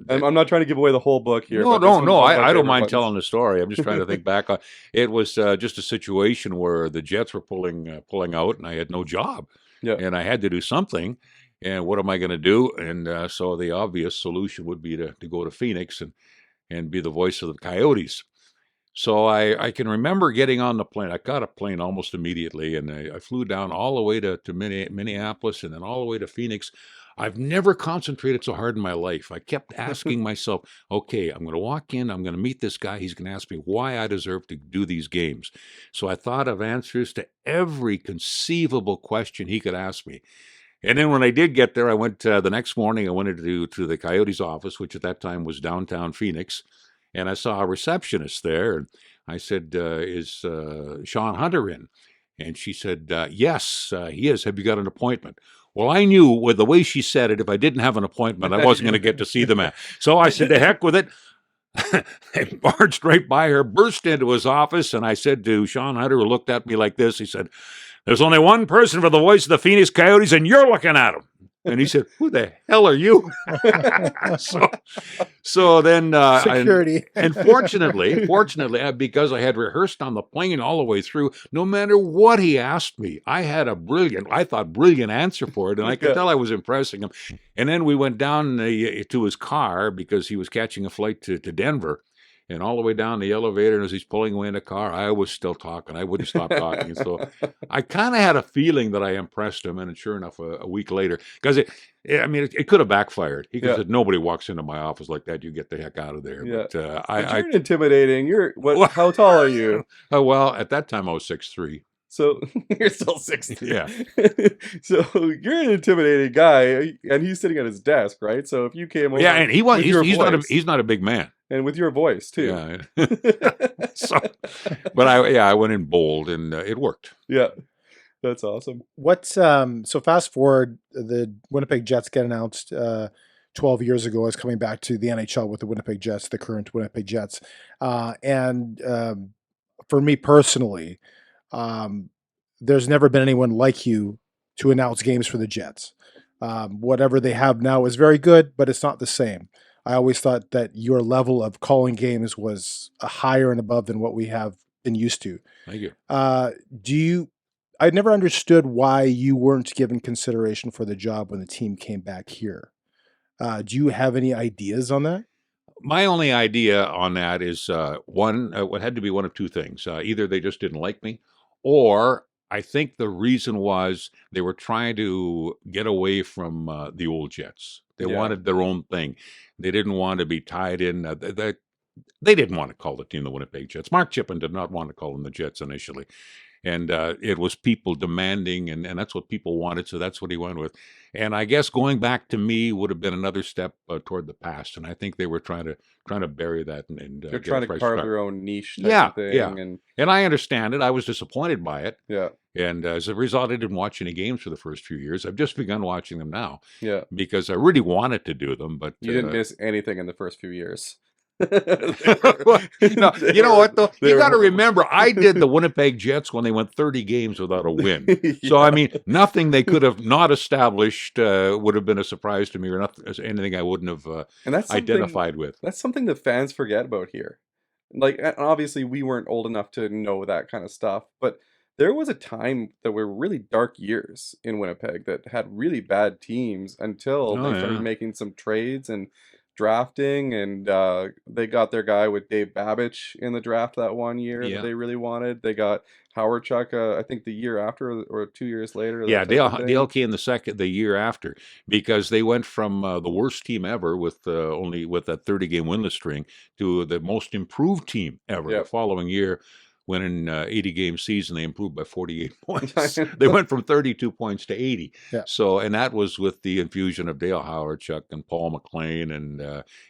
I'm not trying to give away the whole book here. No, but no. I don't favorite mind ones. telling the story. I'm just trying to think back. It was just a situation where the Jets were pulling out, and I had no job, and I had to do something. And what am I going to do? And so the obvious solution would be to go to Phoenix and be the voice of the Coyotes. So I can remember getting on the plane. I got a plane almost immediately, and I flew down all the way to Minneapolis and then all the way to Phoenix. I've never concentrated so hard in my life. I kept asking myself, okay, I'm going to walk in. I'm going to meet this guy. He's going to ask me why I deserve to do these games. So I thought of answers to every conceivable question he could ask me. And then when I did get there, I went the next morning, I went to the Coyotes office, which at that time was downtown Phoenix. And I saw a receptionist there, and I said, is Sean Hunter in? And she said, yes, he is. Have you got an appointment? Well, I knew with the way she said it, if I didn't have an appointment, I wasn't going to get to see the man. So I said, to heck with it. I barged right by her, burst into his office, and I said to Sean Hunter, who looked at me like this, he said, there's only one person for the voice of the Phoenix Coyotes, and you're looking at him. And he said, who the hell are you? so then security. And fortunately, because I had rehearsed on the plane all the way through, no matter what he asked me, I had a brilliant answer for it. And I could tell I was impressing him. And then we went down to his car because he was catching a flight to Denver. And all the way down the elevator, and as he's pulling away in the car, I was still talking. I wouldn't stop talking. And so I kind of had a feeling that I impressed him. And sure enough, a week later, because it could have backfired. He could have said, nobody walks into my office like that. You get the heck out of there. Yeah. But you're intimidating. How tall are you? Well, at that time, I was 6'3". So you're still 6'3". Yeah. So you're an intimidating guy, and he's sitting at his desk, right? So if you came over, and he's not a big man. And with your voice too. Yeah. But I went in bold, and it worked. Yeah, that's awesome. What's so fast forward, the Winnipeg Jets get announced 12 years ago as coming back to the NHL with the Winnipeg Jets, the current Winnipeg Jets, and for me personally, there's never been anyone like you to announce games for the Jets. Whatever they have now is very good, but it's not the same. I always thought that your level of calling games was higher and above than what we have been used to. Thank you. I never understood why you weren't given consideration for the job when the team came back here. Do you have any ideas on that? My only idea on that is what had to be one of two things. Either they just didn't like me, or I think the reason was they were trying to get away from the old Jets. They wanted their own thing. They didn't want to be tied in. They didn't want to call the team the Winnipeg Jets. Mark Chippen did not want to call them the Jets initially. And it was people demanding, and that's what people wanted, so that's what he went with. And I guess going back to me would have been another step toward the past, and I think they were trying to bury that. And they're trying to carve their own niche type of thing. Yeah. And I understand it. I was disappointed by it. Yeah. And as a result, I didn't watch any games for the first few years. I've just begun watching them now. Yeah. Because I really wanted to do them, but you didn't miss anything in the first few years. No, you know what though? You got to remember, I did the Winnipeg Jets when they went 30 games without a win. So I mean, nothing they could have not established would have been a surprise to me, or anything I wouldn't have identified with. That's something that fans forget about here. Like, obviously, we weren't old enough to know that kind of stuff, but there was a time that were really dark years in Winnipeg that had really bad teams until they started making some trades and drafting, and they got their guy with Dave Babich in the draft that one year that they really wanted. They got Howard Chuck, I think the year after or 2 years later. Yeah, Dale came the year after, because they went from the worst team ever with only with that 30-game winless string to the most improved team ever the following year. When in 80-game season, they improved by 48 points. They went from 32 points to 80. Yeah. So, and that was with the infusion of Dale Howardchuk and Paul McLean and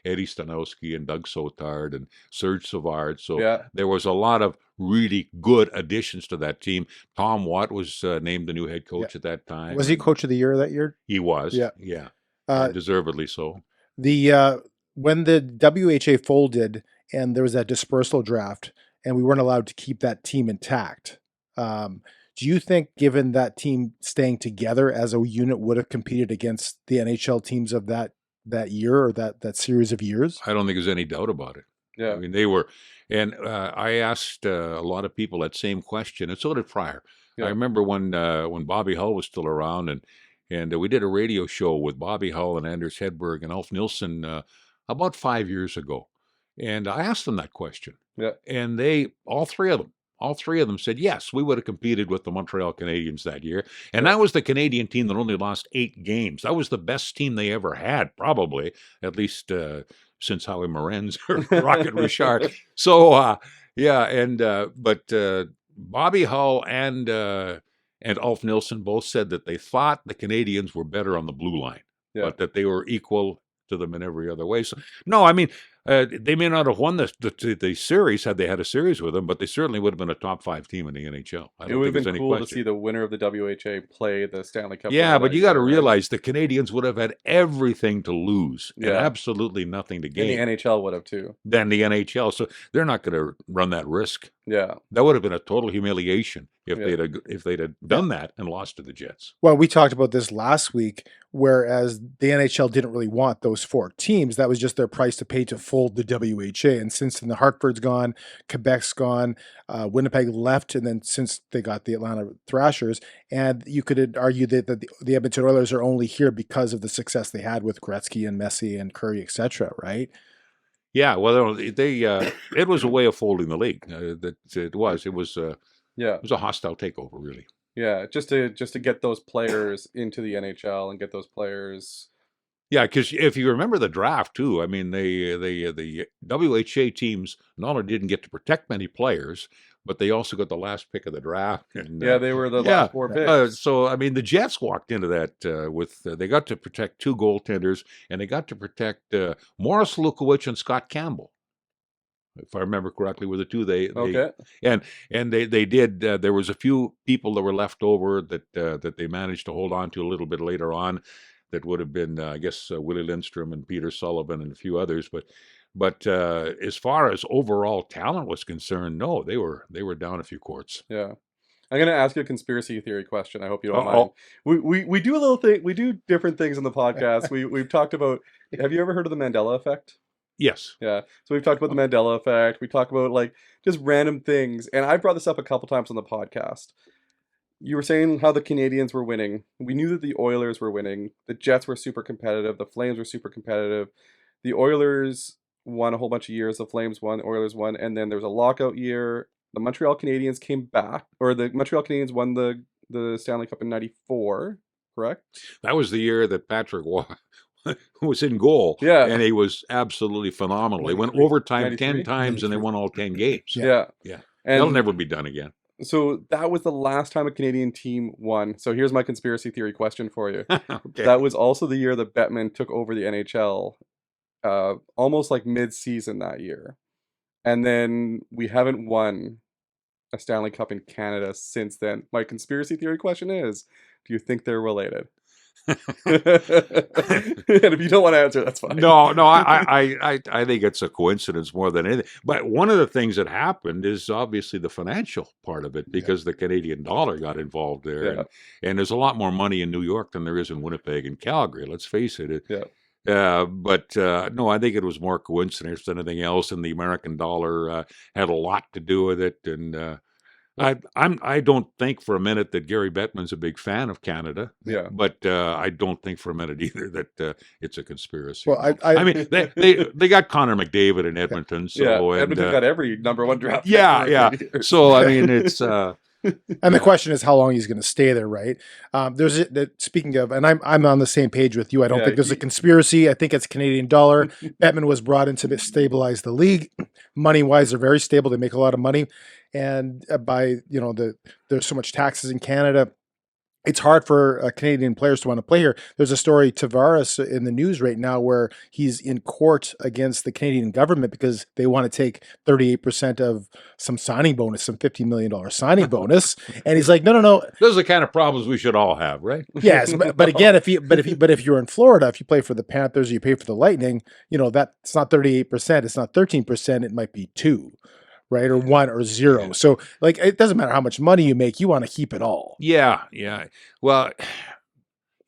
Eddie Stanowski and Doug Sotard and Serge Savard. So there was a lot of really good additions to that team. Tom Watt was named the new head coach at that time. Was he coach of the year that year? He was. Yeah. Deservedly so. When the WHA folded and there was that dispersal draft, and we weren't allowed to keep that team intact. Do you think, given that team staying together as a unit, would have competed against the NHL teams of that that year or that series of years? I don't think there's any doubt about it. Yeah. I mean, they were, and I asked a lot of people that same question, and so did Fryer. Yeah. I remember when Bobby Hull was still around, and we did a radio show with Bobby Hull and Anders Hedberg and Ulf Nilsson about 5 years ago, and I asked them that question. Yeah. And all three of them said, yes, we would have competed with the Montreal Canadiens that year. And that was the Canadian team that only lost 8 games. That was the best team they ever had, probably, at least since Howie Morenz or Rocket Richard. So, but Bobby Hull and Ulf Nilsson both said that they thought the Canadians were better on the blue line, but that they were equal to them in every other way. So, no, I mean, they may not have won the series had they had a series with them, but they certainly would have been a top 5 team in the NHL. It would have been cool to see the winner of the WHA play the Stanley Cup. Yeah, but you got to realize the Canadians would have had everything to lose and absolutely nothing to gain. And the NHL would have too. Than the NHL, so they're not going to run that risk. Yeah, that would have been a total humiliation if they'd have done that and lost to the Jets. Well, we talked about this last week, whereas the NHL didn't really want those 4 teams. That was just their price to pay to fold the WHA. And since then, the Hartford's gone, Quebec's gone, Winnipeg left, and then since they got the Atlanta Thrashers, and you could argue that the Edmonton Oilers are only here because of the success they had with Gretzky and Messi and Curry, etc. Right? Yeah, well, it was a way of folding the league. It was a hostile takeover, really. Yeah, just to get those players into the NHL and get those players. Yeah, because if you remember the draft too, I mean, the WHA teams not only didn't get to protect many players, but they also got the last pick of the draft. And, they were the last 4 picks. So, I mean, the Jets walked into that they got to protect 2 goaltenders, and they got to protect Morris Lukowich and Scott Campbell. If I remember correctly, were the 2 they did. There was a few people that were left over that they managed to hold on to a little bit later on. That would have been, I guess, Willie Lindstrom and Peter Sullivan and a few others. But as far as overall talent was concerned, no, they were down a few quarts. Yeah. I'm going to ask you a conspiracy theory question. I hope you don't mind. We do a little thing. We do different things in the podcast. We've talked about. Have you ever heard of the Mandela effect? Yes. Yeah. So we've talked about the Mandela effect. We talk about like just random things, and I brought this up a couple times on the podcast. You were saying how the Canadians were winning. We knew that the Oilers were winning. The Jets were super competitive. The Flames were super competitive. The Oilers won a whole bunch of years. The Flames won. The Oilers won. And then there was a lockout year. The Montreal Canadiens came back. Or the Montreal Canadiens won the Stanley Cup in '94, correct? That was the year that Patrick was in goal. Yeah. And he was absolutely phenomenal. They went overtime 10 times and they won all 10 games. Yeah. And that'll never be done again. So that was the last time a Canadian team won. So here's my conspiracy theory question for you. Okay. That was also the year that Bettman took over the NHL, almost like mid-season that year. And then we haven't won a Stanley Cup in Canada since then. My conspiracy theory question is, do you think they're related? And if you don't want to answer, that's fine. No, I think it's a coincidence more than anything. But one of the things that happened is obviously the financial part of it, because the Canadian dollar got involved there, and there's a lot more money in New York than there is in Winnipeg and Calgary. Let's face it. But no, I think it was more coincidence than anything else, and the American dollar had a lot to do with it, and. I don't think for a minute that Gary Bettman's a big fan of Canada. Yeah, but I don't think for a minute either that it's a conspiracy. Well, I mean, they got Connor McDavid in Edmonton. So Edmonton got every #1 draft. Yeah. So I mean, it's. And the question is how long he's going to stay there, right? Speaking of, and I'm on the same page with you. I don't think there's a conspiracy. I think it's Canadian dollar. Bettman was brought in to stabilize the league. Money-wise, they're very stable. They make a lot of money. And there's so much taxes in Canada. It's hard for Canadian players to want to play here. There's a story, Tavares, in the news right now where he's in court against the Canadian government because they want to take 38% of some signing bonus, some $50 million signing bonus. And he's like, no. Those are the kind of problems we should all have, right? Yes, but again, if you're in Florida, if you play for the Panthers or you pay for the Lightning, that's not 38%. It's not 13%. It might be 2%. Right, or 1 or 0. So, it doesn't matter how much money you make; you want to keep it all. Yeah. Well,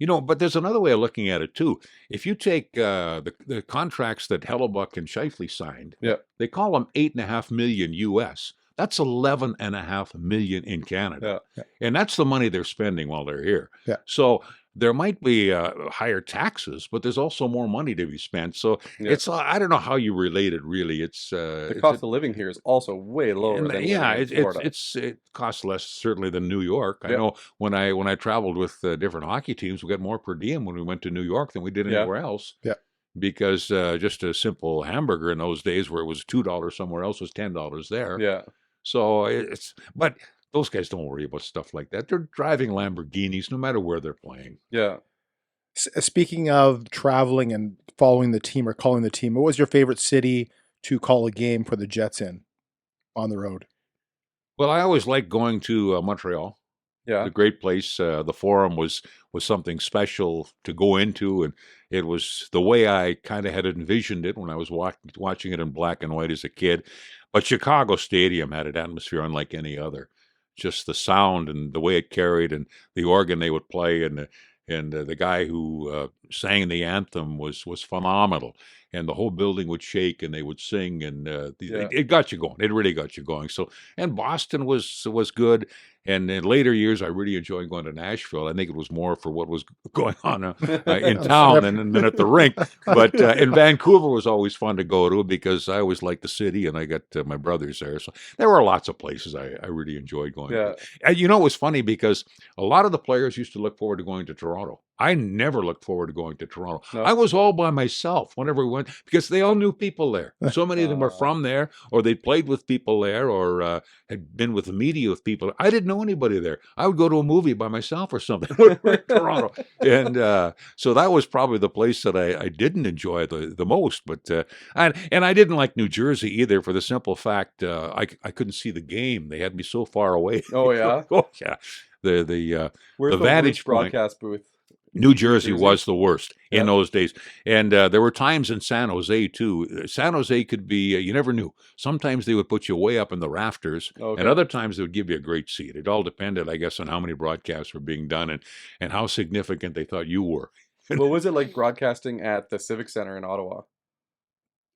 But there's another way of looking at it too. If you take the contracts that Hellebuck and Scheifele signed, they call them $8.5 million US. That's $11.5 million in Canada, and that's the money they're spending while they're here. So there might be higher taxes, but there's also more money to be spent. So it's I don't know how you relate it really. It's the cost of living here is also way lower than Florida. It costs less certainly than New York. I know when I traveled with different hockey teams, we got more per diem when we went to New York than we did anywhere else. Because just a simple hamburger in those days, where it was $2 somewhere else, was $10 there. So but those guys don't worry about stuff like that. They're driving Lamborghinis no matter where they're playing. Speaking of traveling and following the team or calling the team, what was your favorite city to call a game for the Jets in on the road? Well, I always liked going to Montreal. A great place. The Forum was something special to go into, and it was the way I kind of had envisioned it when I was watching it in black and white as a kid. But Chicago Stadium had an atmosphere unlike any other. Just the sound and the way it carried, and the organ they would play, and the guy who sang the anthem was phenomenal. And the whole building would shake, and they would sing, and it got you going. It really got you going. So, and Boston was good. And in later years, I really enjoyed going to Nashville. I think it was more for what was going on in town than at the rink. But in Vancouver was always fun to go to, because I always liked the city, and I got my brothers there. So there were lots of places I really enjoyed going to. And it was funny, because a lot of the players used to look forward to going to Toronto. I never looked forward to going to Toronto. No. I was all by myself whenever we went, because they all knew people there. So many of them were from there, or they played with people there, or had been with the media with people. I didn't know anybody there. I would go to a movie by myself or something in Toronto. And so that was probably the place that I didn't enjoy the most. But and I didn't like New Jersey either, for the simple fact I couldn't see the game. They had me so far away. Oh, yeah? Oh, yeah. The vantage broadcast booth? New Jersey was the worst in those days. And there were times in San Jose, too. San Jose could be, you never knew. Sometimes they would put you way up in the rafters, and other times they would give you a great seat. It all depended, I guess, on how many broadcasts were being done and how significant they thought you were. What was it like broadcasting at the Civic Center in Ottawa?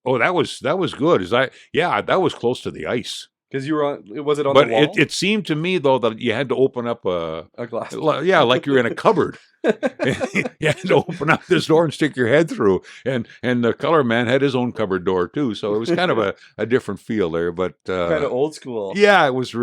Oh, that was good. That was close to the ice. Because you were on, was it on the wall? But it seemed to me, though, that you had to open up a glass. Yeah, like you're in a cupboard. You had to open up this door and stick your head through. And the color man had his own cupboard door, too. So it was kind of a different feel there. But kind of old school. Yeah, it was.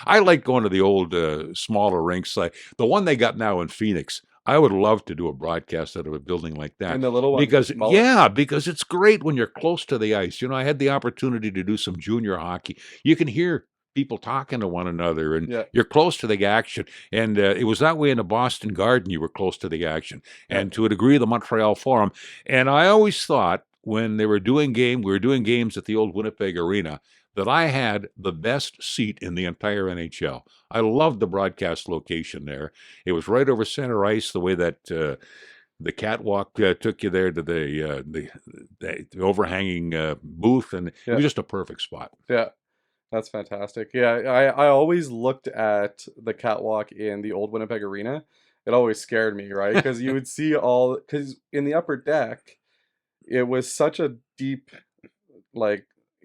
I like going to the old, smaller rinks. Like the one they got now in Phoenix. I would love to do a broadcast out of a building like that. And the little one, because it's great when you're close to the ice. I had the opportunity to do some junior hockey. You can hear people talking to one another, and you're close to the action. And it was that way in the Boston Garden. You were close to the action, and to a degree, the Montreal Forum. And I always thought when we were doing games at the old Winnipeg Arena, that I had the best seat in the entire NHL. I loved the broadcast location there. It was right over center ice, the way that the catwalk took you there to the overhanging booth, and it was just a perfect spot. Yeah, that's fantastic. Yeah, I always looked at the catwalk in the old Winnipeg Arena. It always scared me, right? Because you would see because in the upper deck, it was such a deep,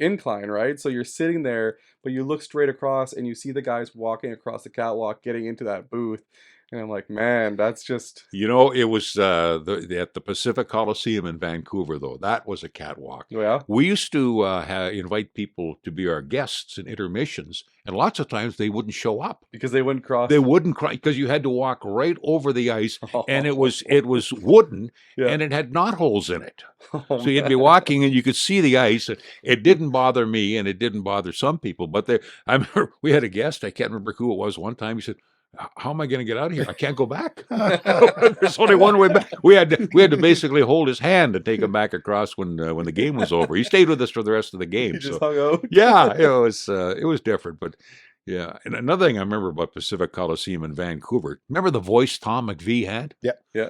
incline, right? So you're sitting there, but you look straight across and you see the guys walking across the catwalk getting into that booth, and I'm like, man, that's just it was at the Pacific Coliseum in Vancouver, though. That was a catwalk. Yeah, we used to invite people to be our guests in intermissions, and lots of times they wouldn't show up because they wouldn't cross. They wouldn't cross because you had to walk right over the ice, and it was wooden, and it had knotholes in it. So you'd be walking and you could see the ice. It didn't bother me, and it didn't bother some people. But I remember we had a guest. I can't remember who it was. One time he said, "How am I going to get out of here? I can't go back." There's only one way back. We had to basically hold his hand and take him back across when the game was over. He stayed with us for the rest of the game. He just hung out. Yeah, it was different, but. Yeah, and another thing I remember about Pacific Coliseum in Vancouver, remember the voice Tom McVie had? Yeah.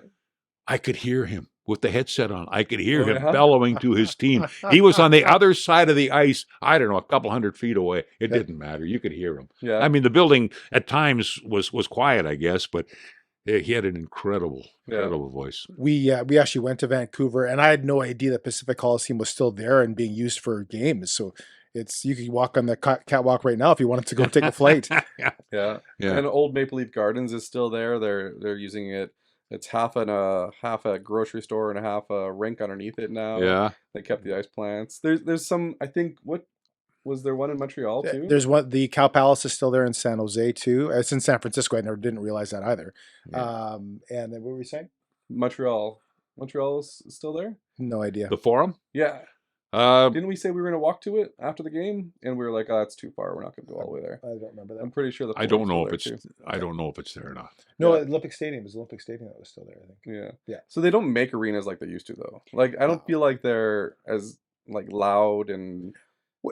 I could hear him with the headset on. I could hear him bellowing to his team. He was on the other side of the ice, I don't know, a couple hundred feet away. It didn't matter. You could hear him. Yeah. I mean, the building at times was quiet, I guess, but He had an incredible voice. We actually went to Vancouver, and I had no idea that Pacific Coliseum was still there and being used for games. So you could walk on the catwalk right now if you wanted to go take a flight. Yeah. And Old Maple Leaf Gardens is still there. They're using it. It's half a grocery store and a half a rink underneath it now. Yeah. They kept the ice plants. There's some, I think, what was there one in Montreal too? There's one. The Cow Palace is still there in San Jose too. It's in San Francisco. I didn't realize that either. Yeah. And then what were we saying? Montreal's still there? No idea. The Forum? Yeah. Didn't we say we were going to walk to it after the game? And we were like, "Oh, that's too far. We're not going to go all the way there." I don't remember that. I'm pretty sure I don't know if it's. I don't know if it's there or not. No, Olympic Stadium is Olympic Stadium that was still there. I think. Yeah. So they don't make arenas like they used to, though. Like I don't feel like they're as like loud and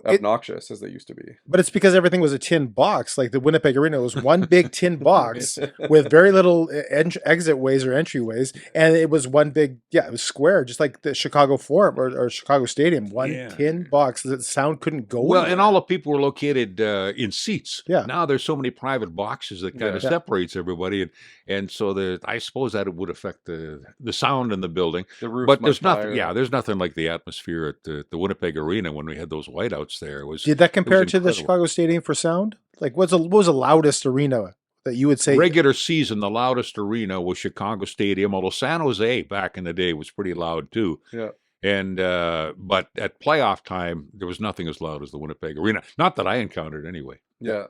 obnoxious as they used to be. But it's because everything was a tin box. Like the Winnipeg Arena was one big tin box with very little exit ways or entryways, and it was one big, it was square, just like the Chicago Forum or Chicago Stadium. One tin box. The sound couldn't go. Well, and all the people were located in seats. Yeah. Now there's so many private boxes that kind of separates everybody, and so I suppose that it would affect the sound in the building. The roof, but there's nothing. Yeah, there's nothing like the atmosphere at the Winnipeg Arena when we had those whiteouts there. Did that compare to the Chicago Stadium for sound? Like, what was the loudest arena that you would say? Regular season, the loudest arena was Chicago Stadium, although San Jose back in the day was pretty loud too. Yeah. And but at playoff time, there was nothing as loud as the Winnipeg Arena. Not that I encountered anyway. Yeah.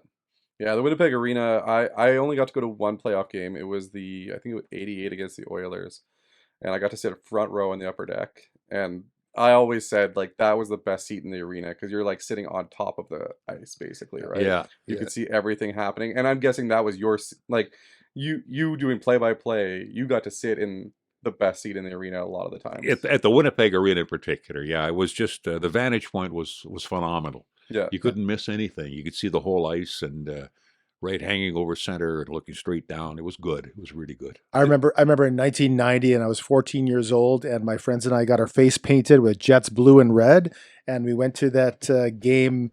Yeah, the Winnipeg Arena, I only got to go to one playoff game. It was I think it was 88 against the Oilers. And I got to sit front row in the upper deck. And I always said like that was the best seat in the arena because you're like sitting on top of the ice basically, right? Yeah. You could see everything happening. And I'm guessing that was like you doing play-by-play, you got to sit in the best seat in the arena a lot of the time. At the Winnipeg Arena in particular, it was just the vantage point was phenomenal. Yeah. You couldn't miss anything. You could see the whole ice and right hanging over center and looking straight down. It was good. It was really good. I remember in 1990, and I was 14 years old, and my friends and I got our face painted with Jets blue and red, and we went to that game,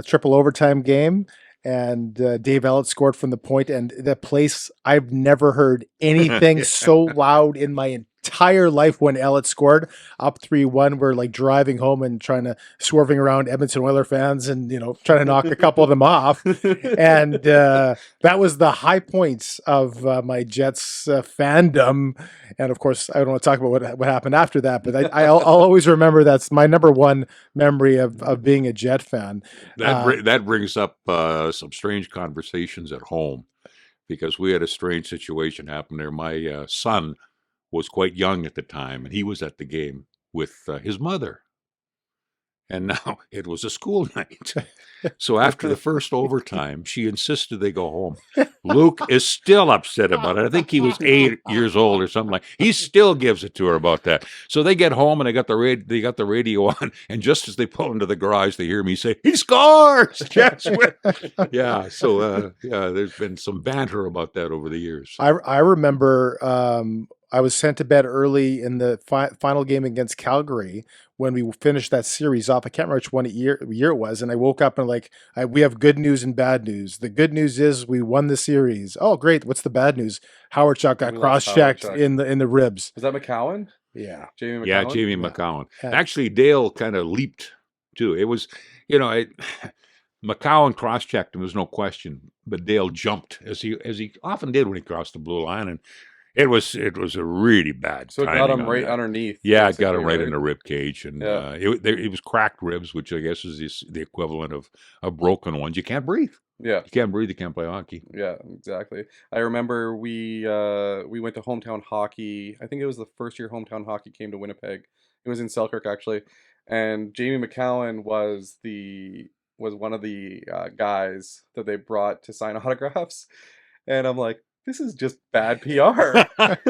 triple overtime game, and Dave Ellett scored from the point, and the place, I've never heard anything so loud in my entire life when Ellett scored up 3-1. We're like driving home and swerving around Edmonton Oilers fans and, trying to knock a couple of them off. And that was the high points of my Jets fandom. And of course, I don't want to talk about what happened after that, but I'll always remember that's my number one memory of being a Jet fan. That brings up some strange conversations at home because we had a strange situation happen there. My son was quite young at the time, and he was at the game with his mother. And now it was a school night. So after the first overtime, she insisted they go home. Luke is still upset about it. I think he was 8 years old or something like. He still gives it to her about that. So they get home and they got the radio on, and just as they pull into the garage, they hear me say, "He scores!" Jets win. Yeah. So there's been some banter about that over the years. I remember. I was sent to bed early in the final game against Calgary when we finished that series off. I can't remember which year it was, and I woke up and we have good news and bad news. The good news is we won the series. Oh, great! What's the bad news? Howard Chuck got cross-checked in the ribs. Was that McCowan? Yeah, Jamie McCowan. Yeah, Jamie McCowan. Actually, Dale kind of leaped too. It was McCowan cross-checked him. There's no question, but Dale jumped as he often did when he crossed the blue line and. It was a really bad. So it got him right underneath. Yeah, it got him right in the rib cage, and it was cracked ribs, which I guess is the equivalent of broken ones. You can't breathe. Yeah, you can't breathe. You can't play hockey. Yeah, exactly. I remember we went to hometown hockey. I think it was the first year hometown hockey came to Winnipeg. It was in Selkirk actually, and Jamie McCowan was one of the guys that they brought to sign autographs, and I'm like, this is just bad PR. Like,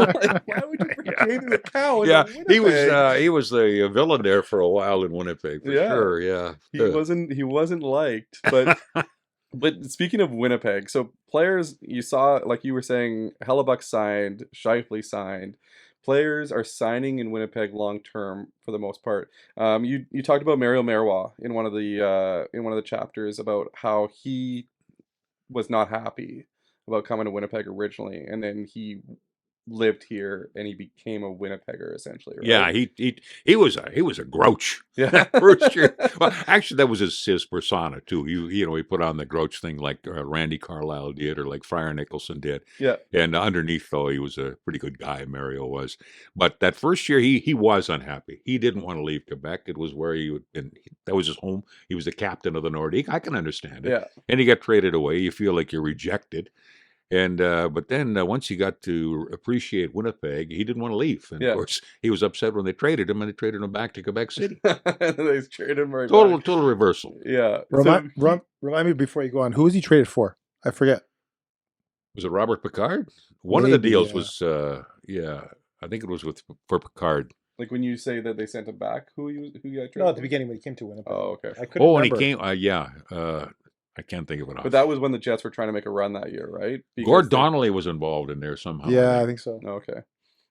why would you bring Jamie McCowan? Yeah, he was the villain there for a while in Winnipeg, for sure. Yeah, he wasn't liked. But but speaking of Winnipeg, so players you saw, like you were saying, Hellebuck signed, Scheifele signed. Players are signing in Winnipeg long term for the most part. You talked about Mario Marois in one of the chapters about how he was not happy about coming to Winnipeg originally, and then he lived here and he became a Winnipegger essentially, right? Yeah, he was a grouch. Yeah. For sure. Well, actually, that was his persona too. He put on the grouch thing like Randy Carlyle did, or like Friar Nicholson did. Yeah. And underneath, though, he was a pretty good guy. Mario was, but that first year he was unhappy. He didn't want to leave Quebec. It was where that was his home. He was the captain of the Nordique. I can understand it. Yeah. And he got traded away. You feel like you're rejected. And but then once he got to appreciate Winnipeg, he didn't want to leave. And of course, he was upset when they traded him, and they traded him back to Quebec City. They traded him right back. Total reversal. Yeah. Remind me before you go on. Who was he traded for? I forget. Was it Robert Picard? One of the deals was, I think it was for Picard. Like when you say that they sent him back, who you got traded? No, at the beginning when he came to Winnipeg. Oh, okay. I couldn't remember. And he came. I can't think of it. But that was when the Jets were trying to make a run that year, right? Gord Donnelly was involved in there somehow. Yeah, I think so. Okay.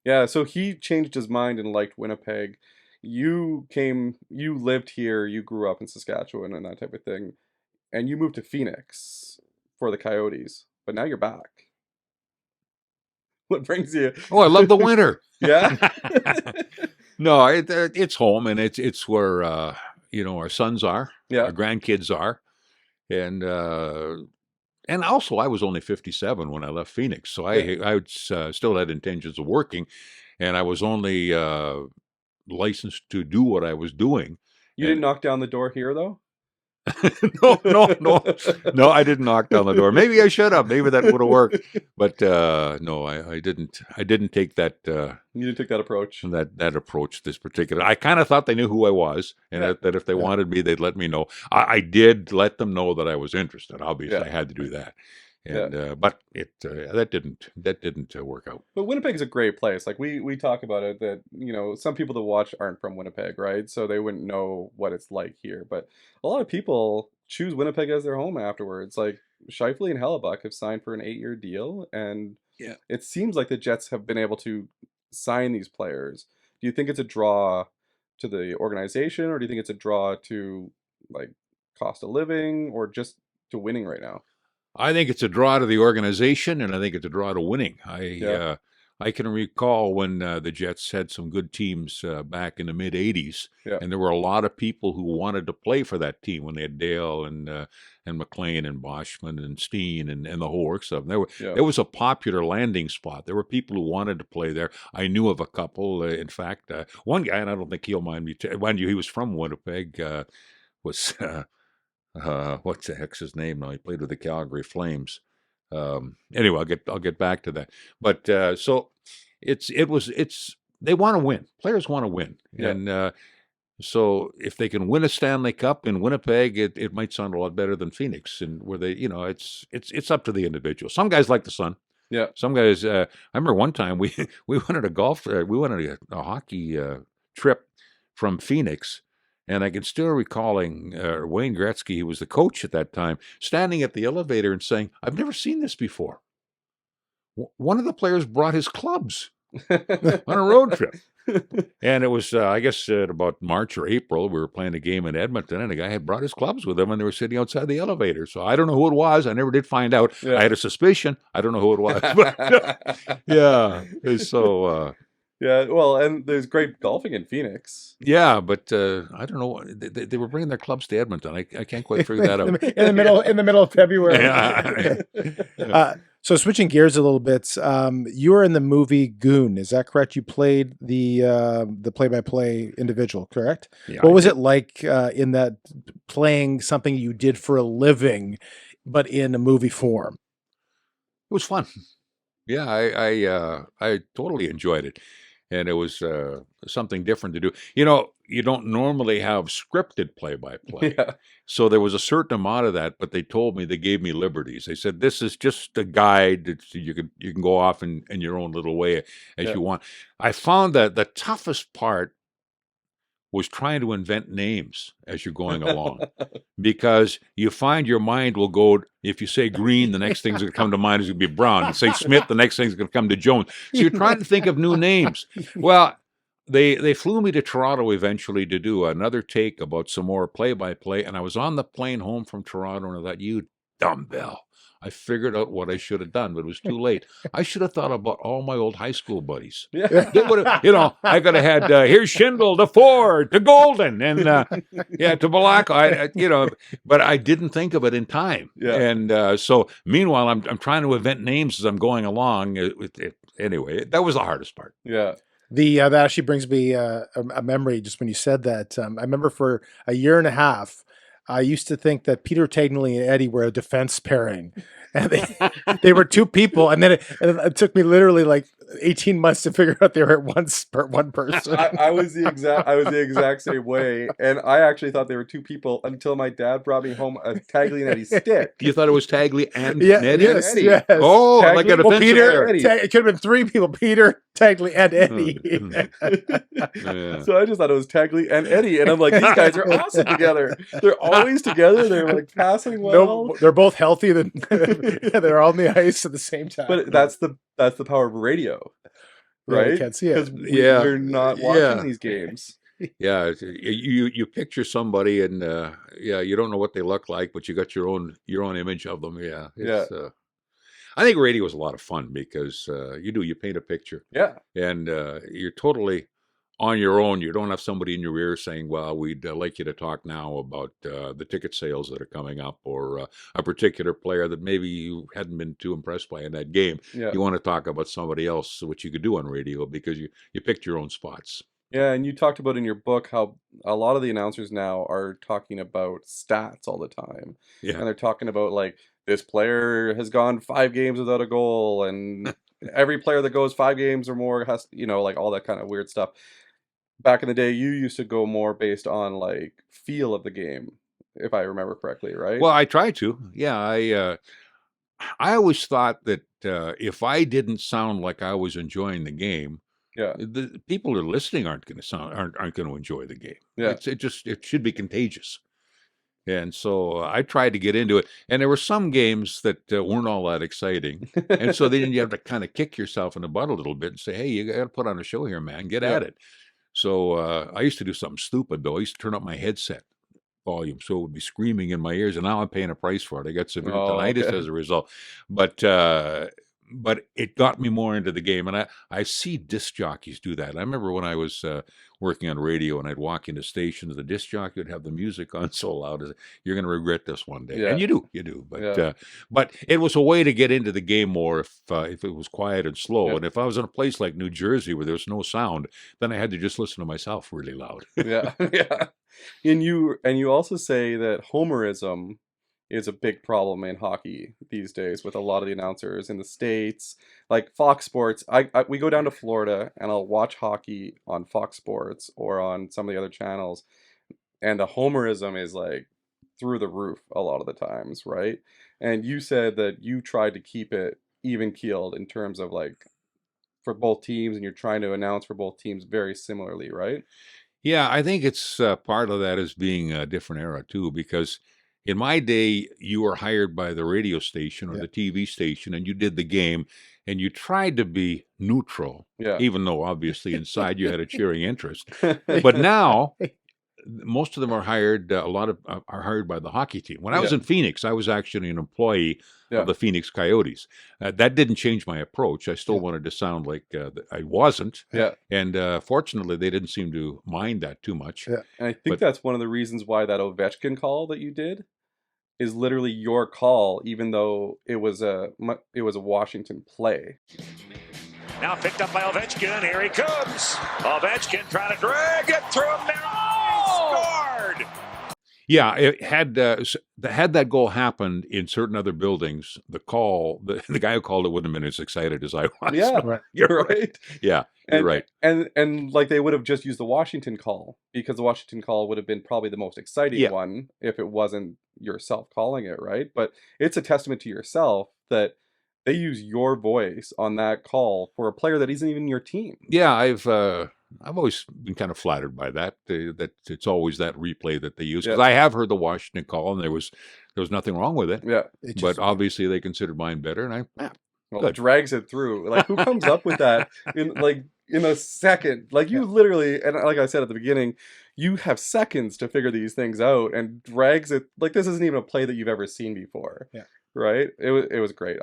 Yeah, so he changed his mind and liked Winnipeg. You lived here, you grew up in Saskatchewan and that type of thing, and you moved to Phoenix for the Coyotes, but now you're back. What brings you? Oh, I love the winter. Yeah. No, it's home, and it's where our sons are, our grandkids are. And also, I was only 57 when I left Phoenix, so I still had intentions of working, and I was only licensed to do what I was doing. You didn't knock down the door here, though? No, I didn't knock down the door. Maybe I should have. Maybe that would have worked. But no, I didn't. I didn't take that. You didn't take that approach. That approach. This particular. I kind of thought they knew who I was, and that if they wanted me, they'd let me know. I did let them know that I was interested. Obviously, I had to do that. And but that didn't work out. But Winnipeg is a great place. Like we talk about it, that some people that watch aren't from Winnipeg, right? So they wouldn't know what it's like here. But a lot of people choose Winnipeg as their home afterwards. Like Scheifele and Hellebuck have signed for an 8-year deal, and it seems like the Jets have been able to sign these players. Do you think it's a draw to the organization, or do you think it's a draw to like cost of living, or just to winning right now? I think it's a draw to the organization, and I think it's a draw to winning. I can recall when the Jets had some good teams back in the mid '80s, and there were a lot of people who wanted to play for that team when they had Dale and McLean and Boschman and Steen and the whole works of them. It was a popular landing spot. There were people who wanted to play there. I knew of a couple. In fact, one guy, and I don't think he'll mind me. Mind you, he was from Winnipeg. Was what's the heck's his name now? He played with the Calgary Flames. Anyway, I'll get back to that. But so they want to win. Players want to win, and so if they can win a Stanley Cup in Winnipeg, it might sound a lot better than Phoenix, and where they, it's up to the individual. Some guys like the sun. Yeah. Some guys. I remember one time we went on a hockey trip from Phoenix. And I can still recalling Wayne Gretzky, who was the coach at that time, standing at the elevator and saying, "I've never seen this before." One of the players brought his clubs on a road trip. And it was, I guess, about March or April. We were playing a game in Edmonton, and the guy had brought his clubs with him, and they were sitting outside the elevator. So I don't know who it was. I never did find out. I had a suspicion. I don't know who it was. But, so... Yeah, well, and there's great golfing in Phoenix. Yeah, but I don't know. They were bringing their clubs to Edmonton. I can't quite figure that out. in the middle of February. So switching gears a little bit, you were in the movie Goon. Is that correct? You played the play-by-play individual, correct? Yeah, what was it like in that playing something you did for a living, but in a movie form? It was fun. Yeah, I totally enjoyed it. And it was something different to do. You don't normally have scripted play-by-play. Yeah. So there was a certain amount of that, but they gave me liberties. They said, this is just a guide. You can go off in your own little way as you want. I found that the toughest part was trying to invent names as you're going along, because you find your mind will go, if you say Green, the next thing's going to come to mind is going to be Brown. You say Smith, the next thing's going to come to Jones. So you're trying to think of new names. Well, they flew me to Toronto eventually to do another take about some more play-by-play, and I was on the plane home from Toronto, and I thought, you dumbbell. I figured out what I should have done, but it was too late. I should have thought about all my old high school buddies. Yeah. They would have, I could have had, here's Schindel to Ford, to Golden, and to Balako, but I didn't think of it in time. Yeah. And so meanwhile, I'm trying to invent names as I'm going along. Anyway, that was the hardest part. Yeah. That actually brings me a memory just when you said that. I remember for a year and a half, I used to think that Peter Tagnelli and Eddie were a defense pairing, and they were two people. And then it took me literally like 18 months to figure out they were one person. I was the exact same way, and I actually thought they were two people until my dad brought me home a Tagley and Eddie stick. You thought it was Tagley and Eddie? Yes. Oh, Tagley, like a defense Peter. Eddie. It could have been three people: Peter, Tagley, and Eddie. Yeah. So I just thought it was Tagley and Eddie, and I'm like, these guys are awesome together. They're always together. They're like passing well. No, they're both healthy. They're on the ice at the same time. But that's the power of radio, right? Yeah, you can't see it. Because we're not watching these games. Yeah, you picture somebody, and you don't know what they look like, but you got your own image of them. Yeah, I think radio is a lot of fun because you paint a picture. Yeah, and you're totally on your own. You don't have somebody in your ear saying, well, we'd like you to talk now about the ticket sales that are coming up, or a particular player that maybe you hadn't been too impressed by in that game. Yeah. You want to talk about somebody else, which you could do on radio because you picked your own spots. Yeah, and you talked about in your book how a lot of the announcers now are talking about stats all the time. Yeah. And they're talking about, like, this player has gone 5 games without a goal, and every player that goes 5 games or more has, like all that kind of weird stuff. Back in the day, you used to go more based on, like, feel of the game, if I remember correctly, right? Well, I try to. Yeah, I always thought that if I didn't sound like I was enjoying the game, yeah, the people that are listening aren't going to enjoy the game. Yeah. It should be contagious. And so I tried to get into it. And there were some games that weren't all that exciting. And so then you have to kind of kick yourself in the butt a little bit and say, hey, you got to put on a show here, man. Get at it. So I used to do something stupid, though. I used to turn up my headset volume so it would be screaming in my ears. And now I'm paying a price for it. I got severe tinnitus as a result. But it got me more into the game. And I see disc jockeys do that. I remember when I was working on radio and I'd walk into stations, the disc jockey would have the music on so loud. You're going to regret this one day. Yeah. And you do. But it was a way to get into the game more if it was quiet and slow. Yeah. And if I was in a place like New Jersey where there was no sound, then I had to just listen to myself really loud. Yeah. And you also say that homerism is a big problem in hockey these days with a lot of the announcers in the States. Like Fox Sports, we go down to Florida and I'll watch hockey on Fox Sports or on some of the other channels, and the homerism is like through the roof a lot of the times, right? And you said that you tried to keep it even keeled in terms of like for both teams, and you're trying to announce for both teams very similarly, right? Yeah, I think it's part of that is being a different era too, because in my day, you were hired by the radio station or the TV station, and you did the game, and you tried to be neutral, even though obviously inside you had a cheering interest. But now, most of them are hired. A lot of are hired by the hockey team. When I was in Phoenix, I was actually an employee of the Phoenix Coyotes. That didn't change my approach. I still wanted to sound like I wasn't. Yeah. And fortunately, they didn't seem to mind that too much. Yeah. And I think that's one of the reasons why that Ovechkin call that you did is literally your call, even though it was a Washington play. Now picked up by Ovechkin. Here he comes. Ovechkin trying to drag it through him there. Oh! Scored! Yeah, it had that goal happened in certain other buildings, the guy who called it wouldn't have been as excited as I was. Yeah, Right. You're right. Yeah, you're right. And like they would have just used the Washington call, because the Washington call would have been probably the most exciting one if it wasn't yourself calling it, right? But it's a testament to yourself that they use your voice on that call for a player that isn't even your team. Yeah, I've always been kind of flattered by that. That it's always that replay that they use, because I have heard the Washington call and there was nothing wrong with it. Yeah, but obviously they considered mine better, and it drags it through. Like, who comes up with that in a second? Like, you literally, and like I said at the beginning, you have seconds to figure these things out, and drags it like this isn't even a play that you've ever seen before. Yeah. Right? It was great.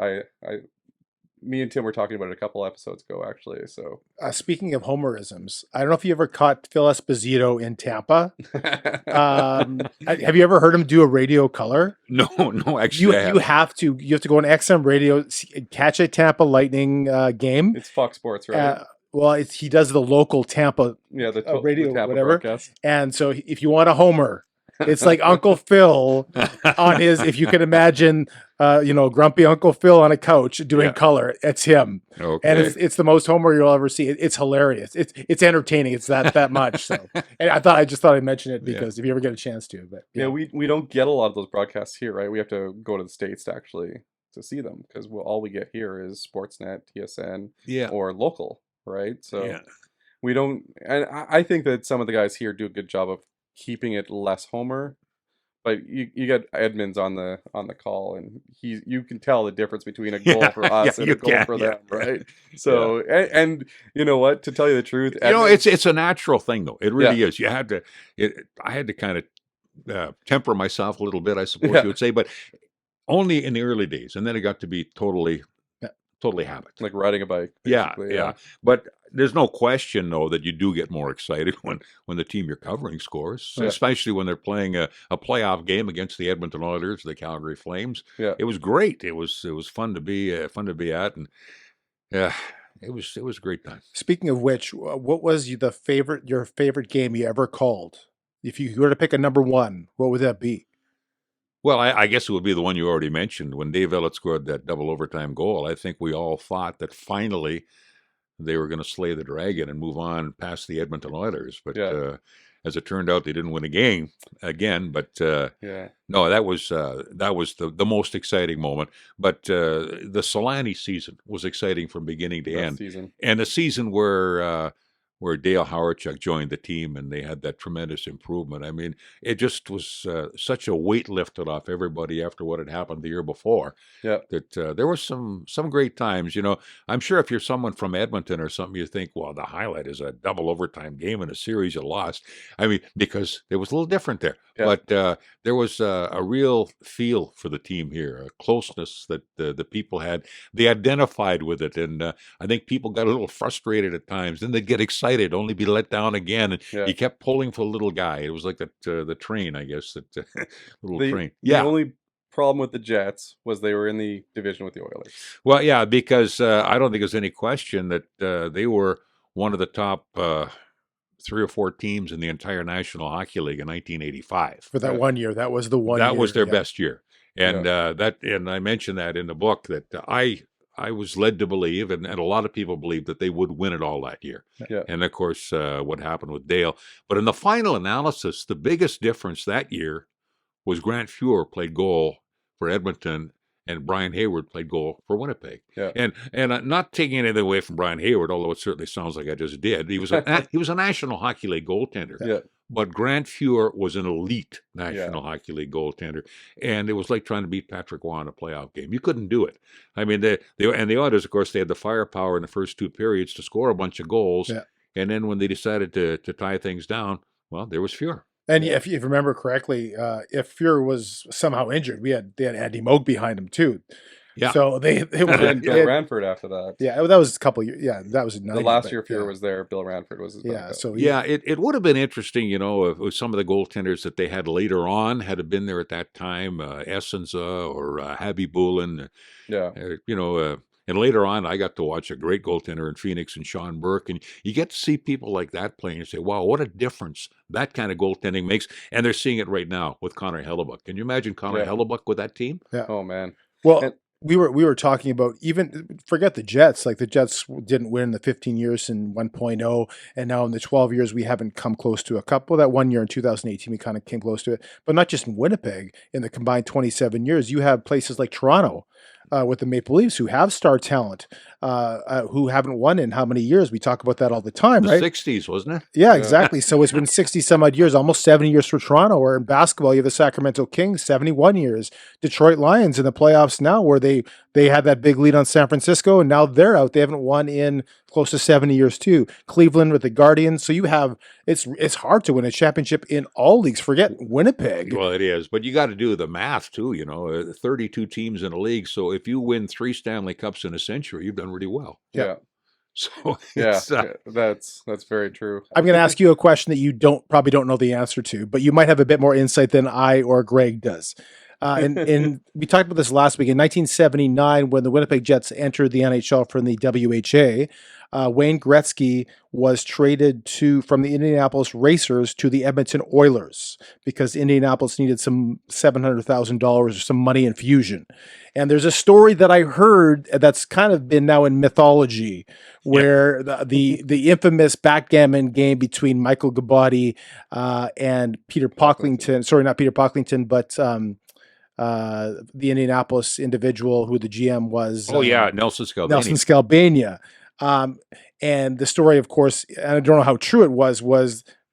Me and Tim were talking about it a couple episodes ago, actually. So speaking of homerisms, I don't know if you ever caught Phil Esposito in Tampa. Have you ever heard him do a radio color? No, actually, you have to go on XM radio, catch a Tampa Lightning game. It's Fox Sports, right? Well, he does the local Tampa radio, Tampa whatever. Broadcast. And so if you want a homer, it's like Uncle Phil on his, if you can imagine, grumpy Uncle Phil on a couch doing color. It's him. Okay. And it's the most homer you'll ever see. It's hilarious. It's entertaining. It's that much. So, and I just thought I'd mention it because if you ever get a chance to, but we don't get a lot of those broadcasts here, right? We have to go to the States to see them because all we get here is Sportsnet, TSN, or local, right? So we don't, and I think that some of the guys here do a good job of keeping it less homer, but you get Edmonds on the call, and you can tell the difference between a goal for us and a goal for them, right? So and you know what, to tell you the truth, Edmonds, it's a natural thing though. It really is. I had to kind of temper myself a little bit, I suppose you would say, but only in the early days, and then it got to be totally habit, like riding a bike. Yeah. But there's no question, though, that you do get more excited when the team you're covering scores, especially when they're playing a playoff game against the Edmonton Oilers, the Calgary Flames. Yeah, it was great. It was fun to be at, and it was a great time. Speaking of which, what was your favorite game you ever called? If you were to pick a number one, what would that be? Well, I guess it would be the one you already mentioned when Dave Ellett scored that double overtime goal. I think we all thought that finally they were going to slay the Dragon and move on past the Edmonton Oilers. But as it turned out, they didn't win a game again. But no, that was the most exciting moment. But the Solani season was exciting from beginning to end. And the season where Dale Hawerchuk joined the team and they had that tremendous improvement. I mean, it just was such a weight lifted off everybody after what had happened the year before. Yeah, that there were some great times. I'm sure if you're someone from Edmonton or something, you think, well, the highlight is a double overtime game in a series you lost. I mean, because it was a little different there. Yeah. But there was a real feel for the team here, a closeness that the people had. They identified with it, and I think people got a little frustrated at times. Then they'd get excited, only be let down again, and you kept pulling for the little guy. It was like that the train, I guess, that little train. The only problem with the Jets was they were in the division with the Oilers. Well, yeah, because I don't think there's any question that they were one of the top 3 or 4 teams in the entire National Hockey League in 1985. For that 1 year, that was the one. That was their best year, and and I mentioned that in the book that I was led to believe, and a lot of people believed that they would win it all that year. Yeah. And of course, what happened with Dale. But in the final analysis, the biggest difference that year was Grant Fuhr played goal for Edmonton, and Brian Hayward played goal for Winnipeg. Yeah. And not taking anything away from Brian Hayward, although it certainly sounds like I just did. He was a National Hockey League goaltender. Yeah. But Grant Fuhr was an elite National Hockey League goaltender, and it was like trying to beat Patrick Waugh in a playoff game. You couldn't do it. I mean, the Oilers, of course, they had the firepower in the first 2 periods to score a bunch of goals, and then when they decided to tie things down, well, there was Fuhr. And if you remember correctly, if Fuhr was somehow injured, they had Andy Moog behind him too. Yeah. So they and Bill Ranford after that. Yeah, that was a couple years. Yeah, that was the last year Fuhr was there. Bill Ranford was his backup. So it would have been interesting, if some of the goaltenders that they had later on had been there at that time, Essenza or Habby Boulin. Yeah. And later on, I got to watch a great goaltender in Phoenix and Sean Burke, and you get to see people like that playing and say, wow, what a difference that kind of goaltending makes. And they're seeing it right now with Connor Hellebuck. Can you imagine Connor Hellebuck with that team? Yeah. Oh, man. Well, we were talking about, even forget the Jets. Like, the Jets didn't win the 15 years in 1.0, and now in the 12 years we haven't come close to a cup. Well, that 1 year in 2018 we kind of came close to it, but not just in Winnipeg. In the combined 27 years, you have places like Toronto, with the Maple Leafs, who have star talent, who haven't won in how many years? We talk about that all the time, right? The 60s, wasn't it? Yeah, exactly. So it's been 60 some odd years, almost 70 years for Toronto. Or in basketball, you have the Sacramento Kings, 71 years. Detroit Lions in the playoffs now, where they had that big lead on San Francisco, and now they're out. They haven't won in close to 70 years too. Cleveland with the Guardians. So you have it's hard to win a championship in all leagues. Forget Winnipeg. Well, it is, but you got to do the math too. 32 teams in a league. So if you win 3 Stanley Cups in a century, you've done really well. Yeah. So that's very true. I'm going to ask you a question that you probably don't know the answer to, but you might have a bit more insight than I or Greg does. And we talked about this last week. In 1979, when the Winnipeg Jets entered the NHL from the WHA, Wayne Gretzky was traded from the Indianapolis Racers to the Edmonton Oilers because Indianapolis needed some $700,000 or some money infusion. And there's a story that I heard that's kind of been now in mythology, where the infamous backgammon game between Michael Gabati and Peter Pocklington. Sorry, not Peter Pocklington, but the Indianapolis individual who the GM was. Nelson Scalbania. Nelson Scalbania. And the story, of course, and I don't know how true it was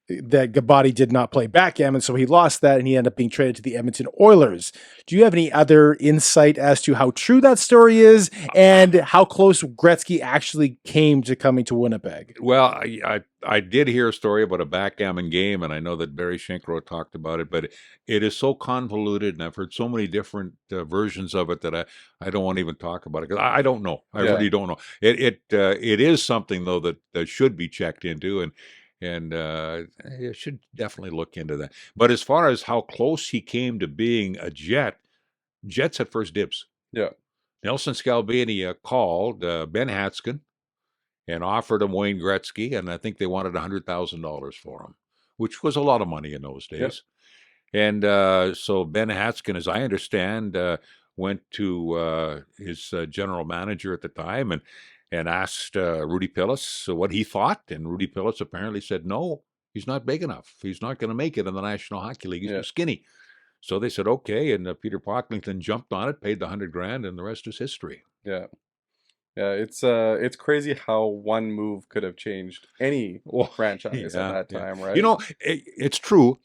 that Gabati did not play backgammon, so he lost that, and he ended up being traded to the Edmonton Oilers. Do you have any other insight as to how true that story is and how close Gretzky actually came to coming to Winnipeg? Well, I did hear a story about a backgammon game, and I know that Barry Shinkrow talked about it, but it is so convoluted, and I've heard so many different versions of it that I don't want to even talk about it, because I don't know. I really don't know. It is something, though, that should be checked into, and you should definitely look into that. But as far as how close he came to being a Jet, Jets had first dibs. Yeah. Nelson Scalbania called Ben Hatskin and offered him Wayne Gretzky, and I think they wanted $100,000 for him, which was a lot of money in those days. Yep. And so Ben Hatskin, as I understand, went to his general manager at the time and asked Rudy Pillis what he thought, and Rudy Pillis apparently said, no, he's not big enough. He's not going to make it in the National Hockey League. He's too skinny. So they said, okay, and Peter Pocklington jumped on it, paid the $100,000, and the rest is history. Yeah. Yeah, it's crazy how one move could have changed any franchise at that time, right? It's true,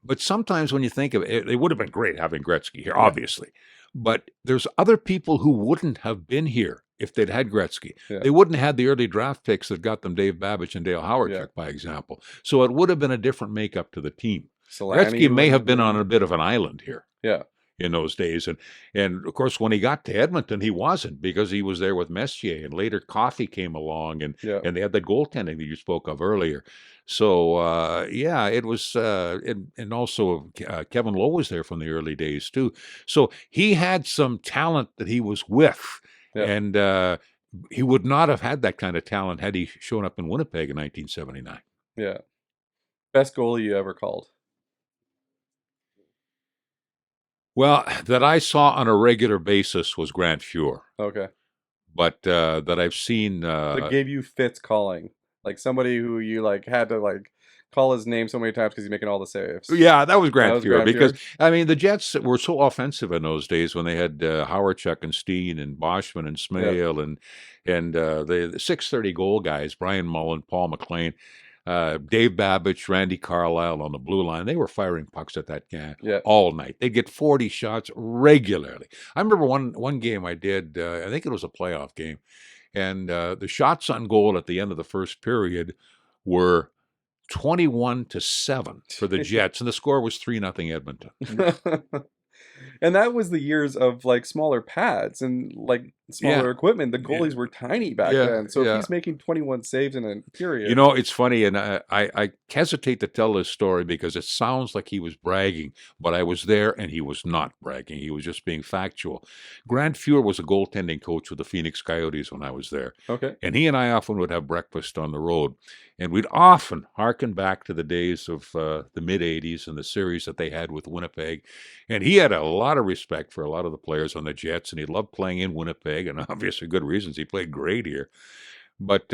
but sometimes when you think of it, it would have been great having Gretzky here, obviously. But there's other people who wouldn't have been here if they'd had Gretzky. Yeah. They wouldn't have had the early draft picks that got them Dave Babbage and Dale Hawerchuk, by example. So it would have been a different makeup to the team. Gretzky may have been on a bit of an island here. Yeah. In those days. And of course, when he got to Edmonton, he wasn't, because he was there with Messier, and later Coffey came along, and they had that goaltending that you spoke of earlier. So, it was, and also Kevin Lowe was there from the early days too. So he had some talent that he was with, and he would not have had that kind of talent had he shown up in Winnipeg in 1979. Yeah. Best goalie you ever called? Well, that I saw on a regular basis was Grant Fuhr. Okay. But that I've seen... that gave you fits calling. Like somebody who you had to call his name so many times because he's making all the saves. Yeah, that was Grant Fuhr. Because, I mean, the Jets were so offensive in those days when they had Hawerchuk and Steen and Boschman and Smale and the 630 goal guys, Brian Mullen, Paul McLean. Dave Babbage, Randy Carlisle on the blue line. They were firing pucks at that guy all night. They'd get 40 shots regularly. I remember one game I did, I think it was a playoff game, and the shots on goal at the end of the first period were 21-7 for the Jets, and the score was 3-0 Edmonton. And that was the years of smaller pads and smaller equipment. The goalies were tiny back then. So if he's making 21 saves in a period. It's funny, and I hesitate to tell this story because it sounds like he was bragging, but I was there and he was not bragging. He was just being factual. Grant Fuhr was a goaltending coach with the Phoenix Coyotes when I was there. Okay. And he and I often would have breakfast on the road. And we'd often hearken back to the days of the mid-'80s and the series that they had with Winnipeg. And he had a lot of respect for a lot of the players on the Jets, and he loved playing in Winnipeg, and obviously good reasons. He played great here. But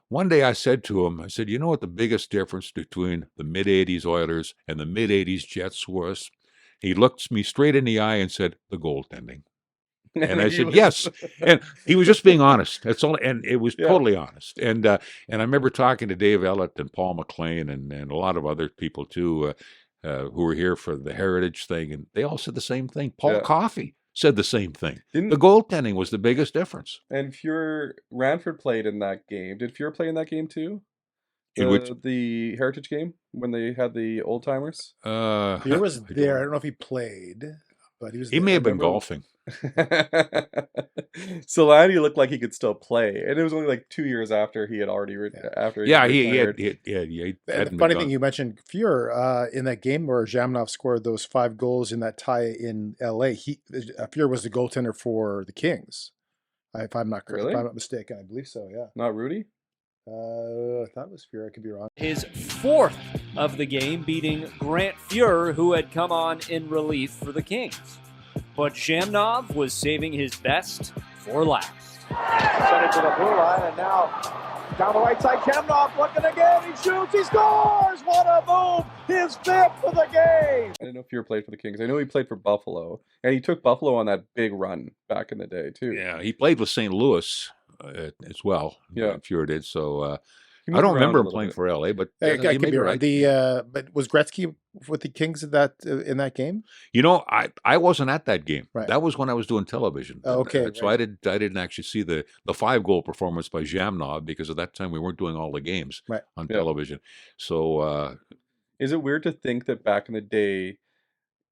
one day I said to him, you know what the biggest difference between the mid-'80s Oilers and the mid-'80s Jets was? He looked me straight in the eye and said, the goaltending. And I said, yes. And he was just being honest. That's all. And it was totally honest. And I remember talking to Dave Ellett and Paul McLean and a lot of other people too, who were here for the Heritage thing. And they all said the same thing. Paul Coffey said the same thing. The goaltending was the biggest difference. And Ranford played in that game. Did Fuhrer play in that game too? The Heritage game when they had the old timers? Fuhrer was there. I don't know if he played, but he was. He may have been golfing. Solani looked like he could still play, and it was only like 2 years after he had already after. He had. The funny thing you mentioned Fuhrer in that game where Zhamnov scored those 5 goals in that tie in L.A. Fuhrer was the goaltender for the Kings. If I'm not correct, if I'm not mistaken, I believe so. Yeah, not Rudy. I thought it was Fuhrer. I could be wrong. His 4th of the game, beating Grant Fuhrer, who had come on in relief for the Kings. But Zhamnov was saving his best for last. Sent it to the blue line, and now down the right side, Zhamnov looking again. He shoots, he scores! What a move! His 5th of the game! I didn't know if Fuhrer played for the Kings. I know he played for Buffalo, and he took Buffalo on that big run back in the day, too. Yeah, he played with St. Louis as well. Yeah. Fuhrer did, so... I don't remember him playing for LA, but I could be right. But was Gretzky with the Kings in that game? You know, I wasn't at that game. Right. That was when I was doing television. Oh, okay. So I didn't actually see the 5-goal performance by Zhamnov because at that time we weren't doing all the games on television. So is it weird to think that back in the day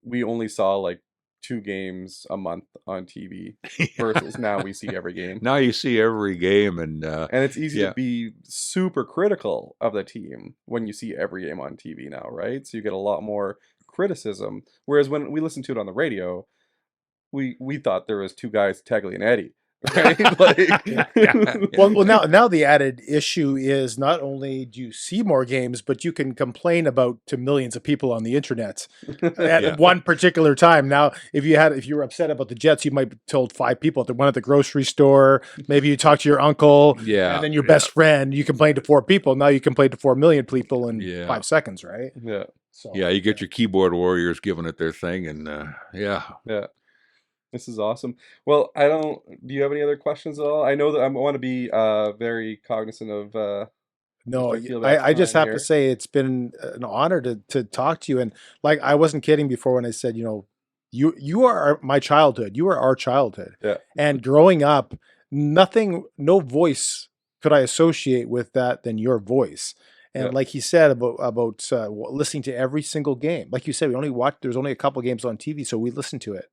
we only saw like 2 games a month on TV versus now we see every game. Now you see every game, and it's easy to be super critical of the team when you see every game on TV now, right? So you get a lot more criticism. Whereas when we listened to it on the radio, we thought there was 2 guys, Tagley and Eddie. Right? Well, now the added issue is not only do you see more games, but you can complain about to millions of people on the internet at one particular time. Now, if you were upset about the Jets, you might have told 5 people at the one at the grocery store. Maybe you talked to your uncle, and then your best friend. You complained to 4 people. Now you complain to 4 million people in 5 seconds, right? Yeah. So, you get your keyboard warriors giving it their thing, and yeah. This is awesome. Well, do you have any other questions at all? I know that I want to be very cognizant of no, I just have to say it's been an honor to talk to you. And like, I wasn't kidding before when I said, you are my childhood. You are our childhood. Yeah. And growing up, no voice could I associate with that than your voice. And like he said about listening to every single game, like you said, there's only a couple games on TV, so we listened to it,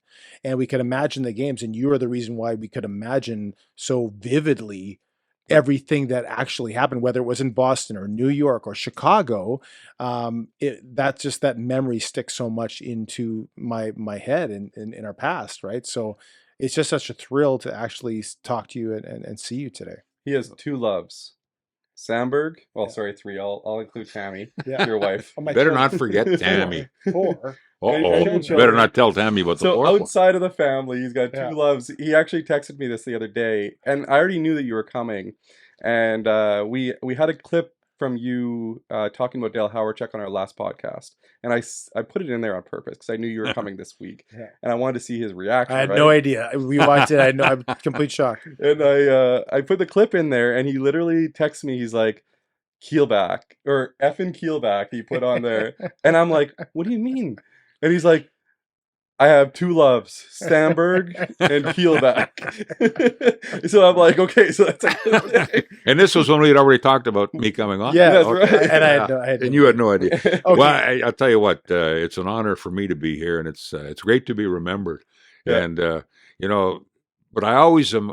and we could imagine the games. And you are the reason why we could imagine so vividly everything that actually happened, whether it was in Boston or New York or Chicago. That memory sticks so much into my head and in our past, right? So it's just such a thrill to actually talk to you and see you today. He has 2 loves. Sandberg. Well, sorry, 3. I'll include Tammy, your wife. Better not forget Tammy. 4. Better not tell Tammy about the 4th one. So outside of the family, he's got 2 loves. He actually texted me this the other day, and I already knew that you were coming. And we had a clip from you talking about Dale Hawerchuk on our last podcast, and I put it in there on purpose because I knew you were coming this week, and I wanted to see his reaction. I had no idea. We watched it. I'm complete shock. And I put the clip in there, and he literally texts me. He's like, Keilback, or effing Keilback, he put on there, and I'm like, what do you mean? And he's like, I have 2 loves, Sandberg and Keilback. So I'm like, okay, so that's a good thing. And this was when we had already talked about me coming on? Yeah, that's right. And and you had no idea. Okay. Well, I'll tell you what, it's an honor for me to be here, and it's great to be remembered. Yeah. And, but I always am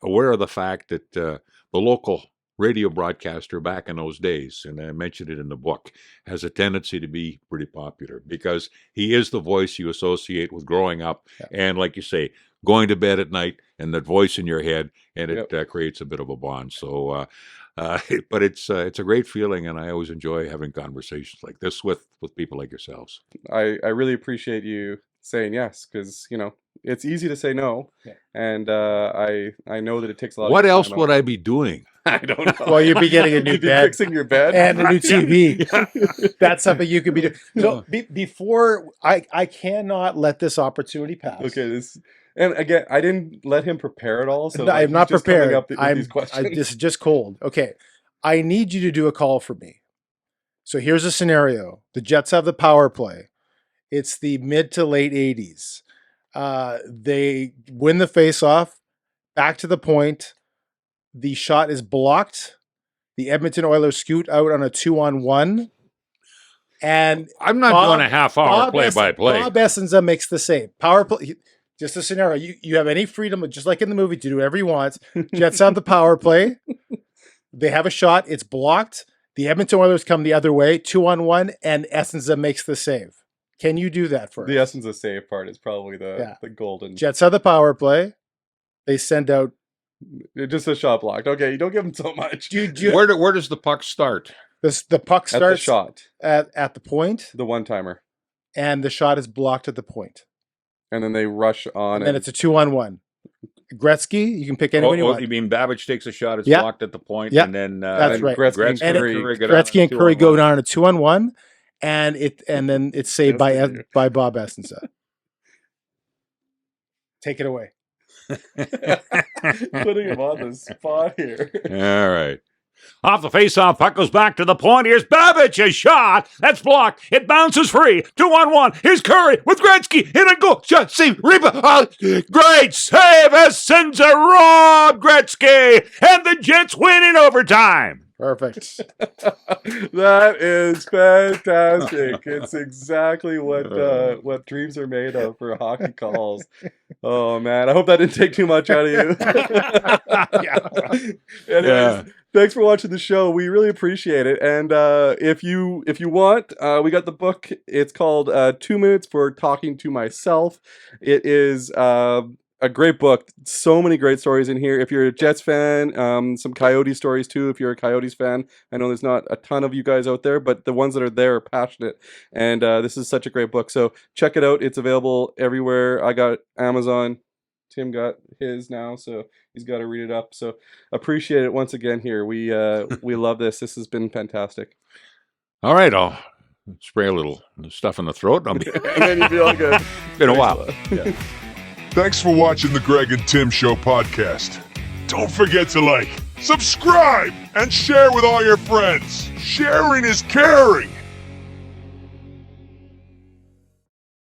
aware of the fact that the local radio broadcaster back in those days, and I mentioned it in the book, has a tendency to be pretty popular because he is the voice you associate with growing up. And like you say, going to bed at night and that voice in your head, and it creates a bit of a bond. So, but it's a great feeling, and I always enjoy having conversations like this with people like yourselves. I really appreciate you saying yes, because, it's easy to say no. And I know that it takes a lot What of else would I be doing? I don't know. Well, you'd be getting a new bed. Fixing your bed. And a new TV. That's something you could be doing. So before, I cannot let this opportunity pass. Okay, and again, I didn't let him prepare at all. So no, I'm not prepared. These questions. This is just cold. Okay, I need you to do a call for me. So here's a scenario. The Jets have the power play. It's the mid to late 80s. They win the face-off, back to the point. The shot is blocked. The Edmonton Oilers scoot out on a 2-on-1. And I'm not doing a half-hour play-by-play. Bob Essenza makes the save. Power play. Just a scenario. You have any freedom, just like in the movie, to do whatever you want. Jets have the power play. They have a shot. It's blocked. The Edmonton Oilers come the other way, 2-on-1, and Essenza makes the save. Can you do that for us? The Essenza save part is probably the golden. Jets have the power play. They send out. Just a shot blocked. Okay, you don't give them so much. Where does the puck start? The puck starts at the shot. At the point. The one-timer. And the shot is blocked at the point. And then they rush on. And it's a 2-on-1. Gretzky, you can pick anyone you want. You mean Babbage takes a shot, it's blocked at the point, and then that's right. Gretzky and Curry go down a 2-on-1, and then it's saved by Bob Essenza. Take it away. Putting him on the spot here. All right. Off the face-off, puck goes back to the point. Here's Babbage, a shot. That's blocked. It bounces free. 2-on-1. Here's Curry with Gretzky. Hit and go. Shot, save, rebound. Great save. Essenza, Rob Gretzky. And the Jets win in overtime. Perfect. That is fantastic. It's exactly what dreams are made of for hockey calls. Oh, man. I hope that didn't take too much out of you. Anyways, thanks for watching the show. We really appreciate it. And if you want, we got the book. It's called 2 Minutes for Talking to Myself. It is a great book. So many great stories in here. If you're a Jets fan, some Coyote stories too. If you're a Coyotes fan, I know there's not a ton of you guys out there, but the ones that are there are passionate. And this is such a great book. So check it out. It's available everywhere. I got Amazon. Tim got his now, so he's got to read it up. So appreciate it once again here. We love this. This has been fantastic. All right, I'll spray a little stuff in the throat. And then you feel good. Been a while. Yeah. Thanks for watching the Greg and Tim Show podcast. Don't forget to like, subscribe, and share with all your friends. Sharing is caring.